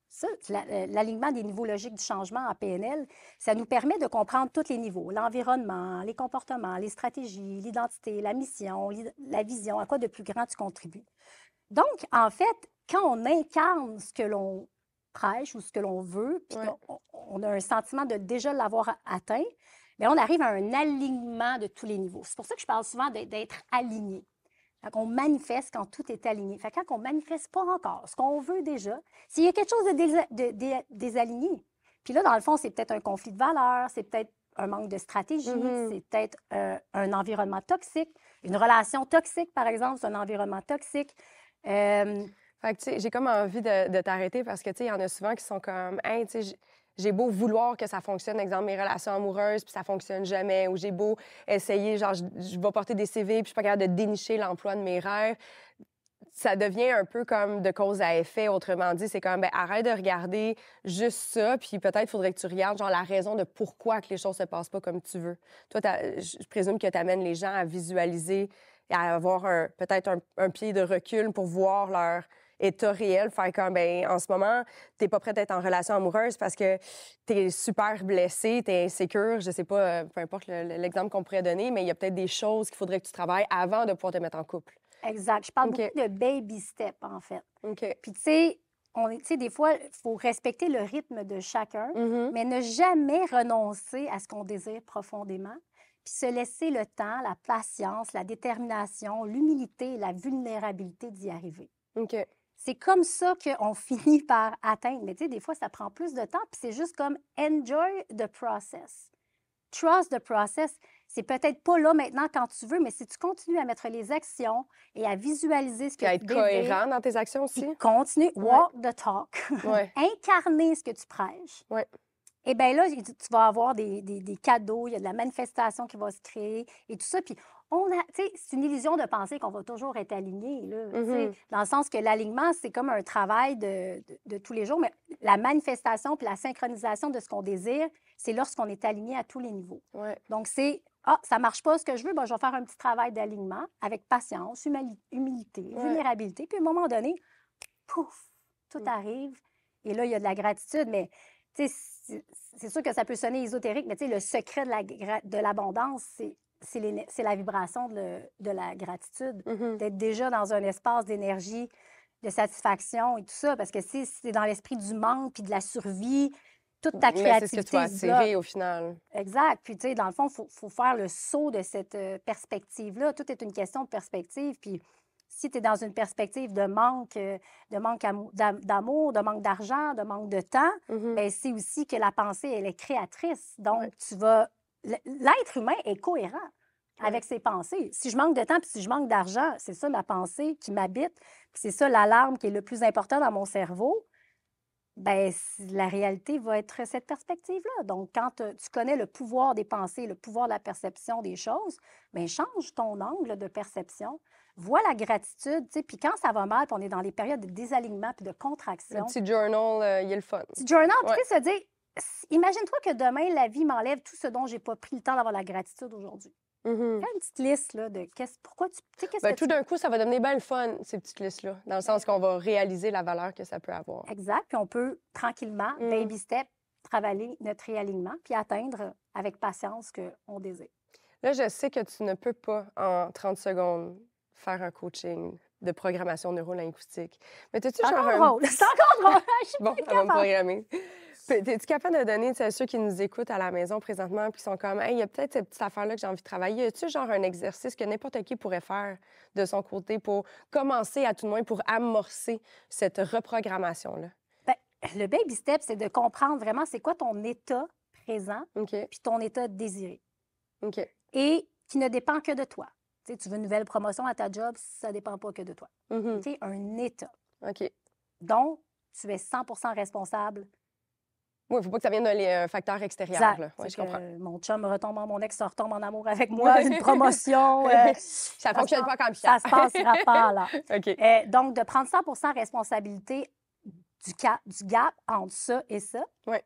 Speaker 6: Ça, l'alignement des niveaux logiques du changement en PNL, ça nous permet de comprendre tous les niveaux, l'environnement, les comportements, les stratégies, l'identité, la mission, la vision, à quoi de plus grand tu contribues. Donc, en fait, quand on incarne ce que l'on prêche ou ce que l'on veut, puis on a un sentiment de déjà l'avoir atteint, bien, on arrive à un alignement de tous les niveaux. C'est pour ça que je parle souvent d'être aligné. On manifeste quand tout est aligné. Fait quand on ne manifeste pas encore ce qu'on veut déjà, s'il y a quelque chose de désaligné, puis là, dans le fond, c'est peut-être un conflit de valeurs, c'est peut-être un manque de stratégie, c'est peut-être un environnement toxique, une relation toxique, par exemple, c'est un environnement toxique.
Speaker 1: Fait que, tu sais, j'ai comme envie de t'arrêter parce que, tu sais, il y en a souvent qui sont comme, hey, tu sais, j'ai beau vouloir que ça fonctionne, exemple, mes relations amoureuses, puis ça fonctionne jamais, ou j'ai beau essayer, genre, je vais porter des CV, puis je suis pas capable de dénicher l'emploi de mes rêves. Ça devient un peu comme de cause à effet, autrement dit. C'est comme, ben, arrête de regarder juste ça, puis peut-être faudrait que tu regardes, genre, la raison de pourquoi que les choses se passent pas comme tu veux. Toi, je présume que tu amènes les gens à visualiser et à avoir peut-être un pied de recul pour voir leur état réel, faire comme, ben, en ce moment, t'es pas prête à être en relation amoureuse parce que t'es super blessée, t'es insécure, je sais pas, peu importe l'exemple qu'on pourrait donner, mais il y a peut-être des choses qu'il faudrait que tu travailles avant de pouvoir te mettre en couple.
Speaker 6: Exact. Je parle beaucoup de baby step, en fait.
Speaker 1: OK.
Speaker 6: Puis, tu sais, des fois, il faut respecter le rythme de chacun, mais ne jamais renoncer à ce qu'on désire profondément, puis se laisser le temps, la patience, la détermination, l'humilité et la vulnérabilité d'y arriver.
Speaker 1: OK.
Speaker 6: C'est comme ça qu'on finit par atteindre. Mais tu sais, des fois, ça prend plus de temps, puis c'est juste comme enjoy the process. Trust the process. C'est peut-être pas là maintenant quand tu veux, mais si tu continues à mettre les actions et à visualiser ce que
Speaker 1: Puis
Speaker 6: tu
Speaker 1: être
Speaker 6: désires,
Speaker 1: cohérent dans tes actions aussi.
Speaker 6: puis continue, walk the talk, incarner ce que tu prêches.
Speaker 1: Ouais.
Speaker 6: Et bien là, tu vas avoir des cadeaux, il y a de la manifestation qui va se créer et tout ça. Puis, c'est une illusion de penser qu'on va toujours être aligné, là, dans le sens que l'alignement, c'est comme un travail de tous les jours, mais la manifestation puis la synchronisation de ce qu'on désire, c'est lorsqu'on est aligné à tous les niveaux.
Speaker 1: Ouais.
Speaker 6: Donc, c'est ça ne marche pas ce que je veux, ben, je vais faire un petit travail d'alignement avec patience, humilité, vulnérabilité. Puis, à un moment donné, pouf, tout arrive. Et là, il y a de la gratitude, mais c'est sûr que ça peut sonner ésotérique, mais le secret de l'abondance, c'est la vibration de la gratitude, d'être déjà dans un espace d'énergie, de satisfaction et tout ça, parce que si c'est dans l'esprit du manque puis de la survie, toute ta créativité...
Speaker 1: Mais c'est ce que tu vas attirer au final.
Speaker 6: Exact. Puis, tu sais, dans le fond, il faut faire le saut de cette perspective-là. Tout est une question de perspective, puis si tu es dans une perspective de manque d'amour, de manque d'argent, de manque de temps, bien, c'est aussi que la pensée, elle est créatrice. Donc, l'être humain est cohérent avec ses pensées. Si je manque de temps puis si je manque d'argent, c'est ça ma pensée qui m'habite, puis c'est ça l'alarme qui est le plus important dans mon cerveau, bien, la réalité va être cette perspective-là. Donc, quand tu connais le pouvoir des pensées, le pouvoir de la perception des choses, bien, change ton angle de perception. Vois la gratitude, tu sais, puis quand ça va mal, puis on est dans des périodes de désalignement puis de contraction.
Speaker 1: Le petit journal, il est le fun.
Speaker 6: Petit journal, tu sais, se dire, imagine-toi que demain, la vie m'enlève tout ce dont j'ai pas pris le temps d'avoir la gratitude aujourd'hui. Fais une petite liste là, de pourquoi tu sais, qu'est-ce que
Speaker 1: tout d'un coup, ça va devenir bien le fun, ces petites listes-là, dans le sens qu'on va réaliser la valeur que ça peut avoir.
Speaker 6: Exact, puis on peut tranquillement, baby step, travailler notre réalignement, puis atteindre avec patience ce qu'on désire.
Speaker 1: Là, je sais que tu ne peux pas, en 30 secondes, faire un coaching de programmation neurolinguistique. Mais t'as-tu
Speaker 6: C'est
Speaker 1: genre
Speaker 6: encore
Speaker 1: un...
Speaker 6: drôle. C'est encore drôle. Je suis
Speaker 1: Bon,
Speaker 6: plus
Speaker 1: elle va me
Speaker 6: capable.
Speaker 1: programmer. T'es-tu capable de donner, tu sais, à ceux qui nous écoutent à la maison présentement puis qui sont comme, hey, il y a peut-être cette petite affaire-là que j'ai envie de travailler. Y a-tu genre un exercice que n'importe qui pourrait faire de son côté pour commencer, à tout le moins, pour amorcer cette reprogrammation-là?
Speaker 6: Ben, le baby step, c'est de comprendre vraiment c'est quoi ton état présent
Speaker 1: OK,
Speaker 6: puis ton état désiré
Speaker 1: OK.
Speaker 6: et qui ne dépend que de toi. Tu sais, tu veux une nouvelle promotion à ta job, ça ne dépend pas que de toi.
Speaker 1: Mhm.
Speaker 6: Tu sais, un état.
Speaker 1: OK.
Speaker 6: Donc, tu es 100 responsable.
Speaker 1: Oui, il ne faut pas que ça vienne d'un facteur extérieur. Là.
Speaker 6: Exact.
Speaker 1: Oui,
Speaker 6: C'est
Speaker 1: je comprends.
Speaker 6: que mon chum retombe, mon ex retombe en amour avec moi, une promotion. Ça
Speaker 1: Ça ne fonctionne pas comme
Speaker 6: Ça
Speaker 1: ça.
Speaker 6: se passera pas, là.
Speaker 1: OK.
Speaker 6: Donc, de prendre 100 responsabilité du gap entre ça et ça.
Speaker 1: Ouais.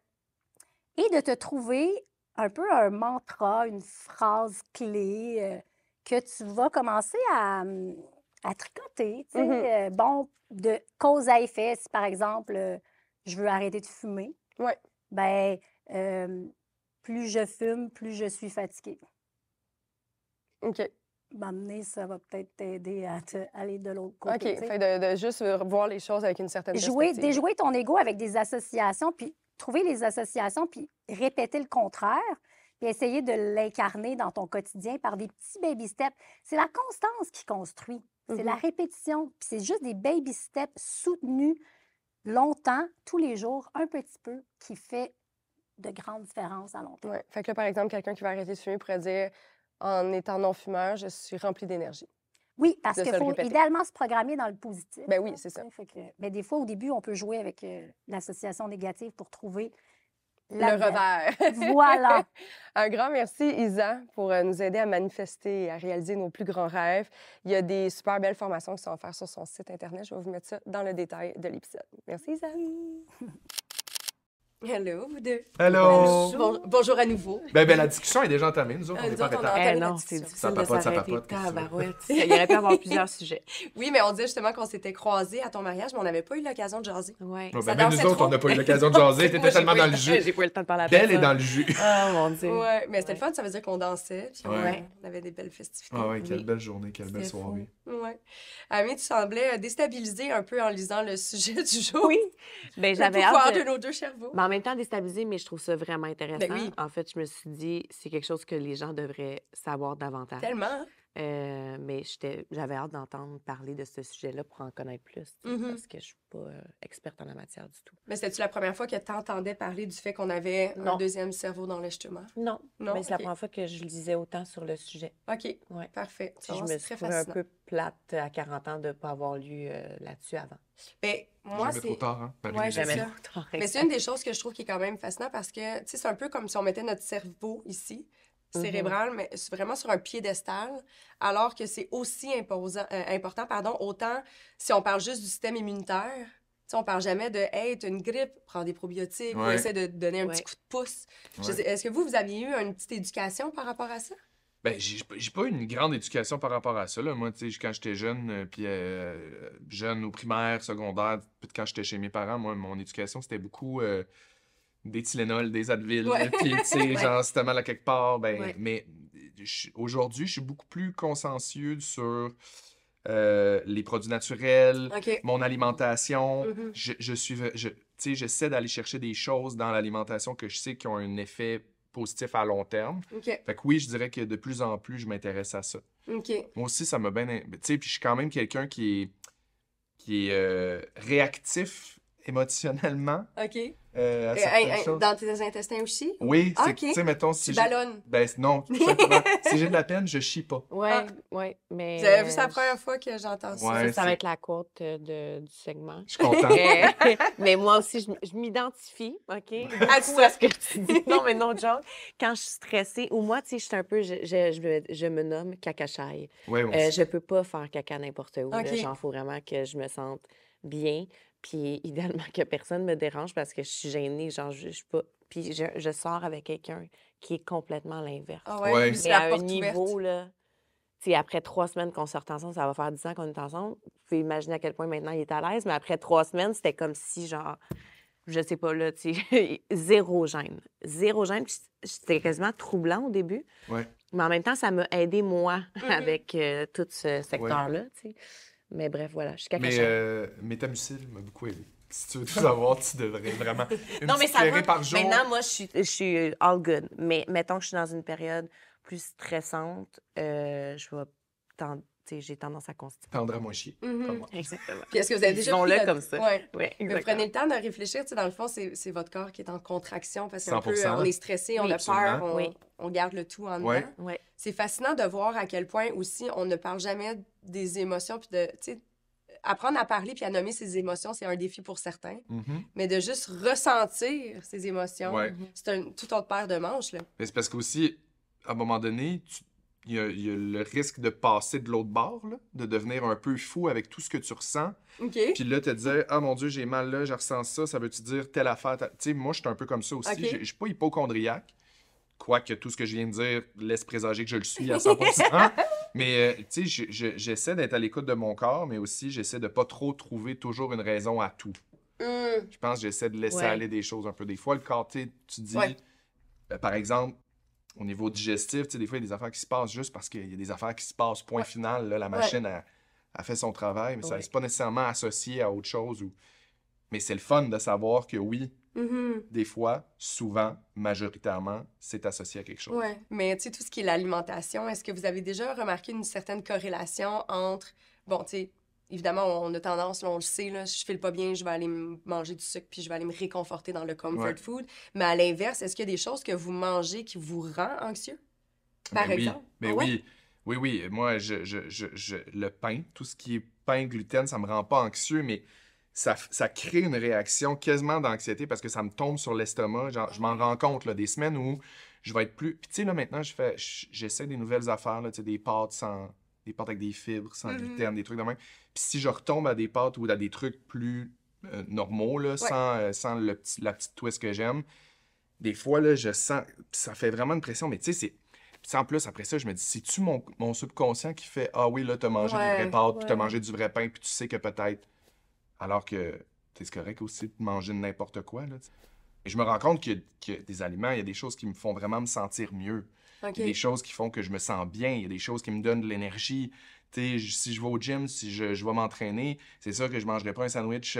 Speaker 6: Et de te trouver un peu un mantra, une phrase clé que tu vas commencer à tricoter. Tu sais.
Speaker 1: Mhm.
Speaker 6: Bon, de cause à effet, si par exemple, je veux arrêter de fumer,
Speaker 1: Ouais.
Speaker 6: ben plus je fume, plus je suis fatiguée.
Speaker 1: OK.
Speaker 6: M'amener, ça va peut-être t'aider à aller de l'autre côté.
Speaker 1: OK.
Speaker 6: tu sais.
Speaker 1: Fait de juste voir les choses avec une certaine perspective.
Speaker 6: Déjouer ton ego avec des associations, puis trouver les associations, puis répéter le contraire, puis essayer de l'incarner dans ton quotidien par des petits baby steps. C'est la constance qui construit. C'est la répétition. Puis c'est juste des baby steps soutenus longtemps, tous les jours, un petit peu, qui fait de grandes différences à long terme.
Speaker 1: Ouais. Fait que là, par exemple, quelqu'un qui va arrêter de fumer pourrait dire, en étant non-fumeur, je suis rempli d'énergie.
Speaker 6: Oui, parce
Speaker 1: De
Speaker 6: qu'il
Speaker 1: se le
Speaker 6: faut
Speaker 1: répéter.
Speaker 6: idéalement se programmer dans le positif.
Speaker 1: Ben oui,
Speaker 6: là,
Speaker 1: c'est ça.
Speaker 6: tu sais, fait que- mais des fois, au début, on peut jouer avec l'association négative pour trouver
Speaker 1: Le
Speaker 6: la
Speaker 1: revers.
Speaker 6: Voilà.
Speaker 1: Un grand merci, Isa, pour nous aider à manifester et à réaliser nos plus grands rêves. Il y a des super belles formations qui sont offertes sur son site Internet. Je vais vous mettre ça dans le détail de l'épisode. Merci, Isa. Hello, vous deux.
Speaker 4: Hello!
Speaker 1: Bonjour à nouveau.
Speaker 4: Ben, la discussion est déjà entamée. Nous autres, on
Speaker 1: Nous
Speaker 4: est pas
Speaker 1: autres, on
Speaker 4: en
Speaker 1: a
Speaker 4: retard.
Speaker 1: entamé la
Speaker 7: non, c'est
Speaker 1: discussion.
Speaker 7: difficile de
Speaker 4: Ça
Speaker 7: s'arrêter.
Speaker 4: papote, qu'est-ce que tu veux?
Speaker 7: Tabarouette. Il aurait pu avoir plusieurs sujets.
Speaker 1: Oui, mais on disait justement qu'on s'était croisés à ton mariage, mais on n'avait pas eu l'occasion de jaser.
Speaker 7: Ouais.
Speaker 4: Ben,
Speaker 1: Ça
Speaker 4: même nous
Speaker 1: dansait
Speaker 4: autres,
Speaker 1: trop.
Speaker 4: on n'a pas eu l'occasion de jaser.
Speaker 1: Moi,
Speaker 4: T'étais
Speaker 1: j'ai
Speaker 4: tellement
Speaker 1: pas
Speaker 4: dans
Speaker 1: eu
Speaker 4: le jus.
Speaker 7: J'ai pas eu le temps de parler à
Speaker 4: Belle
Speaker 7: personne.
Speaker 4: est dans le jus.
Speaker 7: Oh mon Dieu.
Speaker 1: Oui, mais c'était le fun, ça veut dire qu'on dansait, puis
Speaker 4: Ouais.
Speaker 1: on avait des belles festivités.
Speaker 4: Ah ouais, quelle
Speaker 7: Oui.
Speaker 4: belle journée, quelle belle
Speaker 1: C'était fou.
Speaker 4: soirée.
Speaker 1: Ouais. Ami, tu semblais déstabilisée un peu en lisant le sujet du jour.
Speaker 7: Oui. Ben,
Speaker 1: Le
Speaker 7: j'avais
Speaker 1: pouvoir
Speaker 7: hâte
Speaker 1: de
Speaker 7: de...
Speaker 1: nos deux cerveaux.
Speaker 7: Mais en même temps, déstabilisé, mais je trouve ça vraiment intéressant.
Speaker 1: Ben oui.
Speaker 7: En fait, je me suis dit, c'est quelque chose que les gens devraient savoir davantage.
Speaker 1: Tellement. hein?
Speaker 7: Mais j'avais hâte d'entendre parler de ce sujet-là pour en connaître plus, tu sais,
Speaker 1: Mhm.
Speaker 7: parce que je suis pas experte en la matière du tout.
Speaker 1: Mais c'était-tu la première fois que tu entendais parler du fait qu'on avait un
Speaker 7: Non.
Speaker 1: deuxième cerveau dans l'estomac?
Speaker 7: Non,
Speaker 1: Non?
Speaker 7: mais c'est la
Speaker 1: Ok.
Speaker 7: première fois que je lisais autant sur le sujet.
Speaker 1: OK,
Speaker 7: Ouais.
Speaker 1: parfait. Tu
Speaker 7: Puis
Speaker 1: vas
Speaker 7: je
Speaker 1: voir,
Speaker 7: me
Speaker 1: c'est
Speaker 7: suis
Speaker 1: très
Speaker 7: trouvée un
Speaker 1: fascinant.
Speaker 7: peu plate à 40 ans de ne pas avoir lu là-dessus avant.
Speaker 1: Ben, moi,
Speaker 4: Jamais
Speaker 1: c'est...
Speaker 4: trop tard, hein? Marie,
Speaker 1: Ouais,
Speaker 4: les
Speaker 1: j'aime
Speaker 4: amis.
Speaker 1: ça.
Speaker 7: Trop
Speaker 1: Mais c'est une des choses que je trouve qui est quand même fascinant parce que, tu sais, c'est un peu comme si on mettait notre cerveau ici, cérébral, mais c'est vraiment sur un piédestal, alors que c'est aussi important, autant si on parle juste du système immunitaire. Tu sais, on parle jamais de « Hey, t'as une grippe, prends des probiotiques » ou
Speaker 4: Ouais.
Speaker 1: essaie de donner un petit
Speaker 7: Ouais.
Speaker 1: coup de pouce. Je
Speaker 4: Ouais.
Speaker 1: sais- Est-ce que vous aviez eu une petite éducation par rapport à ça?
Speaker 4: Ben, j'ai pas eu une grande éducation par rapport à ça. Là. Moi, tu sais, quand j'étais jeune, puis jeune au primaire, secondaire, puis quand j'étais chez mes parents, moi, mon éducation, c'était beaucoup des Tylenol, des Advil,
Speaker 1: Ouais.
Speaker 4: puis tu sais,
Speaker 1: Ouais.
Speaker 4: genre, si t'as mal à quelque part, ben,
Speaker 1: Ouais.
Speaker 4: mais aujourd'hui, je suis beaucoup plus consciencieux sur les produits naturels,
Speaker 1: OK.
Speaker 4: mon alimentation.
Speaker 1: Mhm.
Speaker 4: Tu sais, j'essaie d'aller chercher des choses dans l'alimentation que je sais qui ont un effet positif à long terme.
Speaker 1: OK.
Speaker 4: Fait que oui, je dirais que de plus en plus, je m'intéresse à ça.
Speaker 1: OK.
Speaker 4: Moi aussi, ça m'a bien... Tu sais, puis je suis quand même quelqu'un qui est réactif émotionnellement
Speaker 1: OK.
Speaker 4: à certaines choses.
Speaker 1: Dans tes intestins aussi?
Speaker 4: Oui,
Speaker 1: Ah,
Speaker 4: c'est
Speaker 1: ok.
Speaker 4: tu sais, mettons,
Speaker 1: Tu
Speaker 4: si j'ai...
Speaker 1: ballonnes.
Speaker 4: Ben non, tout simplement. Si j'ai de la peine, je chie pas.
Speaker 7: Ouais,
Speaker 1: Ah.
Speaker 7: ouais, mais...
Speaker 1: Vous avez vu, c'est la première fois que j'entends ça.
Speaker 4: Ouais.
Speaker 7: Ça va
Speaker 4: c'est-
Speaker 7: être la quote du segment.
Speaker 4: Je suis content.
Speaker 7: Mais moi aussi, je m'identifie, OK?
Speaker 1: À
Speaker 7: Beaucoup
Speaker 1: ça.
Speaker 7: à ce que tu dis. Non, mais non, joke. Quand je suis stressée, ou moi, tu sais, je suis un peu... Je me nomme cacachaille.
Speaker 4: Ouais, moi aussi.
Speaker 7: Je peux pas faire caca n'importe où. là.
Speaker 1: OK.
Speaker 7: Genre, faut vraiment que je me sente bien. Puis, idéalement, que personne me dérange parce que je suis gênée. Genre, je suis pas... Puis, je sors avec quelqu'un qui est complètement l'inverse.
Speaker 1: Ah ouais,
Speaker 4: Ouais.
Speaker 1: lui, c'est
Speaker 7: Mais
Speaker 1: la
Speaker 7: à un
Speaker 1: porte
Speaker 7: niveau,
Speaker 1: ouverte.
Speaker 7: là... Tu sais, après 3 semaines qu'on sort ensemble, ça va faire 10 ans qu'on est ensemble. Vous pouvez imaginer à quel point maintenant il est à l'aise. Mais après 3 semaines, c'était comme si, genre... Je sais pas, là, tu sais... zéro gêne. Zéro gêne. Puis c'était quasiment troublant au début.
Speaker 4: Ouais.
Speaker 7: Mais en même temps, ça m'a aidé, moi, avec tout ce secteur-là, tu sais. Mais bref, voilà, je suis cacachère.
Speaker 4: Mais Métamucil m'a beaucoup aidé. Si tu veux tout savoir, tu devrais vraiment... Une
Speaker 7: Non, mais
Speaker 4: petite
Speaker 7: ça va.
Speaker 4: cuillerée par jour.
Speaker 7: Maintenant, moi, je suis all good. Mais mettons que je suis dans une période plus stressante, je vais j'ai tendance à constiper.
Speaker 4: Tendra moins chier, comme moi.
Speaker 7: Exactement.
Speaker 1: Puis est-ce que vous avez déjà
Speaker 7: Disons-le
Speaker 1: pris
Speaker 7: comme ça.
Speaker 1: Ouais.
Speaker 7: Oui,
Speaker 1: Mais
Speaker 7: exactement.
Speaker 1: prenez le temps de réfléchir. Tu sais, dans le fond, c'est votre corps qui est en contraction parce qu'un peu,
Speaker 4: 100%.
Speaker 1: on est stressé, on
Speaker 7: Oui,
Speaker 1: a peur,
Speaker 4: absolument.
Speaker 1: on garde le tout en dedans.
Speaker 4: Ouais.
Speaker 7: Ouais.
Speaker 1: C'est fascinant de voir à quel point aussi on ne parle jamais des émotions. Puis de, tu sais, apprendre à parler puis à nommer ses émotions, c'est un défi pour certains.
Speaker 4: Mhm.
Speaker 1: Mais de juste ressentir ses émotions,
Speaker 4: Ouais.
Speaker 1: c'est un tout autre paire de manches. Là.
Speaker 4: Mais c'est parce qu'aussi, à un moment donné, il y a le risque de passer de l'autre bord, là, de devenir un peu fou avec tout ce que tu ressens.
Speaker 1: OK.
Speaker 4: Puis là, te dire, ah mon Dieu, j'ai mal là, je ressens ça, ça veut-tu dire telle affaire? Tu sais, moi, je suis un peu comme ça aussi.
Speaker 1: Ok.
Speaker 4: Je suis pas hypochondriaque, quoique tout ce que je viens de dire laisse présager que je le suis à 100%. Mais, tu sais, j'essaie d'être à l'écoute de mon corps, mais aussi, j'essaie de pas trop trouver toujours une raison à tout. Je pense que j'essaie de laisser
Speaker 7: Ouais.
Speaker 4: aller des choses un peu. Des fois, le corps, tu dis,
Speaker 1: Ouais.
Speaker 4: par exemple, au niveau digestif, tu sais, des fois, il y a des affaires qui se passent juste parce qu'il y a des affaires qui se passent, point final. Là, la machine a fait son travail, mais ça
Speaker 7: Ouais.
Speaker 4: n'est pas nécessairement associé à autre chose. Mais c'est le fun de savoir que oui, des fois, souvent, majoritairement, c'est associé à quelque chose.
Speaker 1: Ouais. Mais tu sais, tout ce qui est l'alimentation, est-ce que vous avez déjà remarqué une certaine corrélation entre, bon, tu sais, évidemment, on a tendance, là, on le sait, là, je file pas bien, je vais aller manger du sucre puis je vais aller me réconforter dans le comfort
Speaker 4: Ouais.
Speaker 1: food. Mais à l'inverse, est-ce qu'il y a des choses que vous mangez qui vous rend anxieux? Par
Speaker 4: Ben
Speaker 1: exemple?
Speaker 4: Oui,
Speaker 1: Ah ouais?
Speaker 4: oui. Oui. Moi, le pain, tout ce qui est pain, gluten, ça me rend pas anxieux, mais ça crée une réaction quasiment d'anxiété parce que ça me tombe sur l'estomac. Genre, je m'en rends compte, là, des semaines où je vais être plus... Puis tu sais, là, maintenant, j'essaie des nouvelles affaires, là, tu sais, des pâtes avec des fibres, sans gluten, des trucs de même. Puis si je retombe à des pâtes ou à des trucs plus normaux, là, sans la petite twist que j'aime, des fois, là, je sens... Ça fait vraiment une pression, mais tu sais, c'est... Puis en plus, après ça, je me dis, c'est-tu mon subconscient qui fait « Ah oui, là, t'as mangé des vraies pâtes, puis t'as mangé du vrai pain, puis tu sais que peut-être... » Alors que c'est correct aussi de manger de n'importe quoi, là, t'sais. Et je me rends compte que des aliments, il y a des choses qui me font vraiment me sentir mieux.
Speaker 1: OK.
Speaker 4: Il y a des choses qui font que je me sens bien. Il y a des choses qui me donnent de l'énergie. Tu sais, si je vais au gym, si je vais m'entraîner, c'est sûr que je mangerai pas un sandwich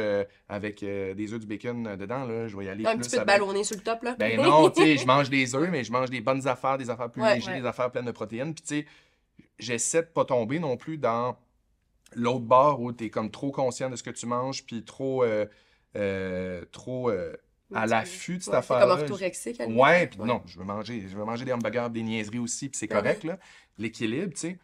Speaker 4: avec des œufs, du bacon dedans, là. Je vais y aller
Speaker 1: Un
Speaker 4: plus
Speaker 1: petit peu de
Speaker 4: avec...
Speaker 1: ballonné sur le top, là?
Speaker 4: Ben non, tu sais, je mange des œufs, mais je mange des bonnes affaires, des affaires plus
Speaker 1: Ouais,
Speaker 4: légères,
Speaker 1: ouais.
Speaker 4: des affaires pleines de protéines. Puis tu sais, j'essaie de pas tomber non plus dans l'autre bord où t'es comme trop conscient de ce que tu manges, puis trop à l'affût de cette
Speaker 1: Ouais, c'est comme
Speaker 4: affaire-là.
Speaker 1: orthorexique, à la limite.
Speaker 4: Ouais, puis non, je veux manger des hamburgers, des niaiseries aussi, puis c'est correct, là. L'équilibre, tu sais.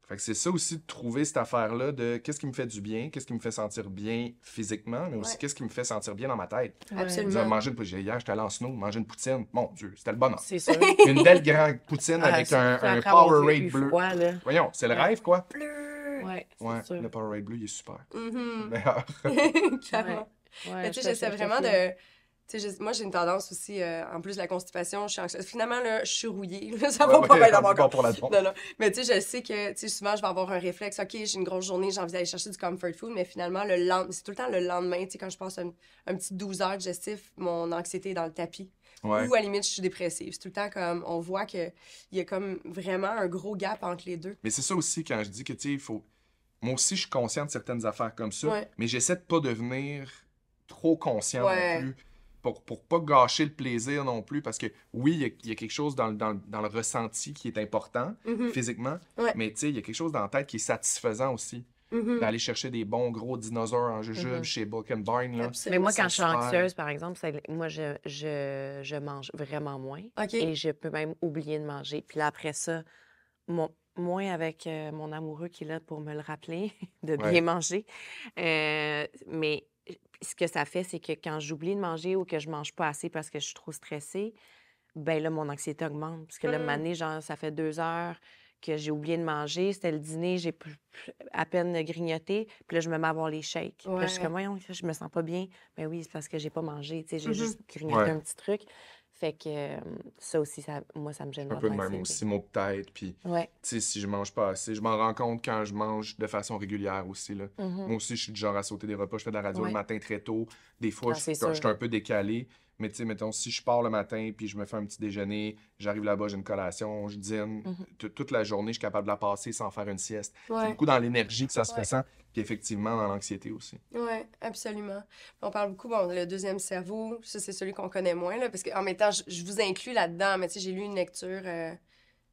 Speaker 4: Fait que c'est ça aussi de trouver cette affaire-là de qu'est-ce qui me fait du bien, qu'est-ce qui me fait sentir bien physiquement, mais aussi qu'est-ce qui me fait sentir bien dans ma tête.
Speaker 1: Absolument.
Speaker 4: Manger une poutine. Hier, j'étais allé en snow, manger une poutine. Mon Dieu, c'était le bonheur.
Speaker 7: C'est sûr.
Speaker 4: Une belle grande poutine avec
Speaker 7: c'est
Speaker 4: un
Speaker 7: après avoir
Speaker 4: Powerade
Speaker 7: eu
Speaker 4: bleu.
Speaker 7: froid, là.
Speaker 4: Voyons, c'est le rêve, quoi.
Speaker 7: Ouais, c'est
Speaker 4: Ouais,
Speaker 7: sûr.
Speaker 4: le Powerade bleu, il est super.
Speaker 1: Mhm.
Speaker 4: Meilleur.
Speaker 1: Clairement.
Speaker 7: Ouais,
Speaker 1: Mais tu sais,
Speaker 7: je
Speaker 1: j'essaie
Speaker 7: te
Speaker 1: vraiment
Speaker 7: file.
Speaker 1: de... Tu sais, moi, j'ai une tendance aussi, en plus de la constipation, je suis anxieuse. Finalement, là, je suis rouillée. Ça va pas bien dans mon
Speaker 4: Pas
Speaker 1: corps.
Speaker 4: pour la tombe.
Speaker 1: Non, non. Mais tu sais, je sais que, tu sais, souvent, je vais avoir un réflexe. OK, j'ai une grosse journée, j'ai envie d'aller chercher du comfort food, mais finalement, c'est tout le temps le lendemain, tu sais, quand je passe un petit 12 heures digestif, mon anxiété est dans le tapis.
Speaker 4: Ouais.
Speaker 1: Ou à la limite, je suis dépressive. C'est tout le temps comme, on voit qu'il y a comme vraiment un gros gap entre les deux.
Speaker 4: Mais c'est ça aussi quand je dis que, tu sais, il faut... Moi aussi, je suis conscient de certaines affaires comme ça,
Speaker 1: Ouais.
Speaker 4: mais j'essaie de pas devenir trop conscient
Speaker 1: Ouais.
Speaker 4: non plus. Pour pas gâcher le plaisir non plus, parce que oui, il y a quelque chose dans le ressenti qui est important, physiquement,
Speaker 1: Ouais.
Speaker 4: mais tu sais, il y a quelque chose dans la tête qui est satisfaisant aussi. D'aller chercher des bons gros dinosaures en jujube chez Bulk and Barn, là.
Speaker 1: Absolument.
Speaker 7: Mais moi, quand
Speaker 4: c'est
Speaker 7: je suis
Speaker 4: super.
Speaker 7: anxieuse, par exemple, moi, je mange vraiment moins.
Speaker 1: OK.
Speaker 7: Et je peux même oublier de manger. Puis là, après ça, moins avec mon amoureux qui est là pour me le rappeler de bien
Speaker 4: Ouais.
Speaker 7: manger. Mais ce que ça fait, c'est que quand j'oublie de manger ou que je mange pas assez parce que je suis trop stressée, ben là, mon anxiété augmente. Parce que là, mané, genre, ça fait 2 heures que j'ai oublié de manger. C'était le dîner, j'ai à peine grignoté. Puis là, je me mets à avoir les shakes. Puis là, je suis
Speaker 1: Ouais.
Speaker 7: comme, voyons, je me sens pas bien. Ben oui, c'est parce que j'ai pas mangé. Tu sais, j'ai juste grignoté
Speaker 4: Ouais.
Speaker 7: un petit truc. Fait que ça aussi, moi, ça me gêne
Speaker 4: Un peu de
Speaker 7: vraiment,
Speaker 4: même
Speaker 7: l'anxiété.
Speaker 4: aussi, maux de tête, puis
Speaker 7: Ouais.
Speaker 4: tu sais, si je mange pas assez, je m'en rends compte quand je mange de façon régulière aussi, là. Moi aussi, je suis du genre à sauter des repas, je fais de la radio
Speaker 7: Ouais.
Speaker 4: le matin très tôt. Des fois,
Speaker 7: Ah, c'est
Speaker 4: je suis
Speaker 7: sûr.
Speaker 4: un peu décalé, Mais tu sais, mettons, si je pars le matin, puis je me fais un petit déjeuner, j'arrive là-bas, j'ai une collation, je dîne, toute la journée, je suis capable de la passer sans faire une sieste. C'est
Speaker 1: Ouais.
Speaker 4: beaucoup dans l'énergie que ça se ressent, puis effectivement dans l'anxiété aussi.
Speaker 1: Oui, absolument. On parle beaucoup, bon, le deuxième cerveau, ça, c'est celui qu'on connaît moins, là, parce qu'en même temps, je vous inclus là-dedans, mais tu sais, j'ai lu une lecture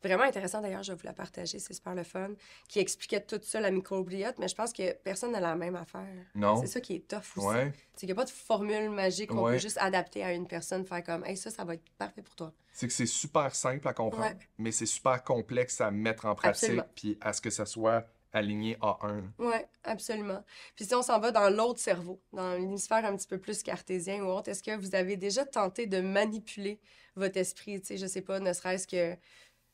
Speaker 1: vraiment intéressante, d'ailleurs, je vais vous la partager, c'est super le fun, qui expliquait tout ça, la microgliote, mais je pense que personne n'a la même affaire.
Speaker 4: Non?
Speaker 1: C'est ça qui est tough aussi.
Speaker 4: Ouais.
Speaker 1: C'est qu'il n'y a pas de formule magique qu'on
Speaker 4: Ouais.
Speaker 1: peut juste adapter à une personne, faire comme, hey, ça va être parfait pour toi.
Speaker 4: C'est que c'est super simple à comprendre,
Speaker 1: Ouais.
Speaker 4: mais c'est super complexe à mettre en pratique,
Speaker 1: Absolument.
Speaker 4: puis à ce que ça soit aligné à un.
Speaker 1: Oui, absolument. Puis si on s'en va dans l'autre cerveau, dans l'hémisphère un petit peu plus cartésien ou autre, est-ce que vous avez déjà tenté de manipuler votre esprit? Tu sais, je sais pas, ne serait-ce que,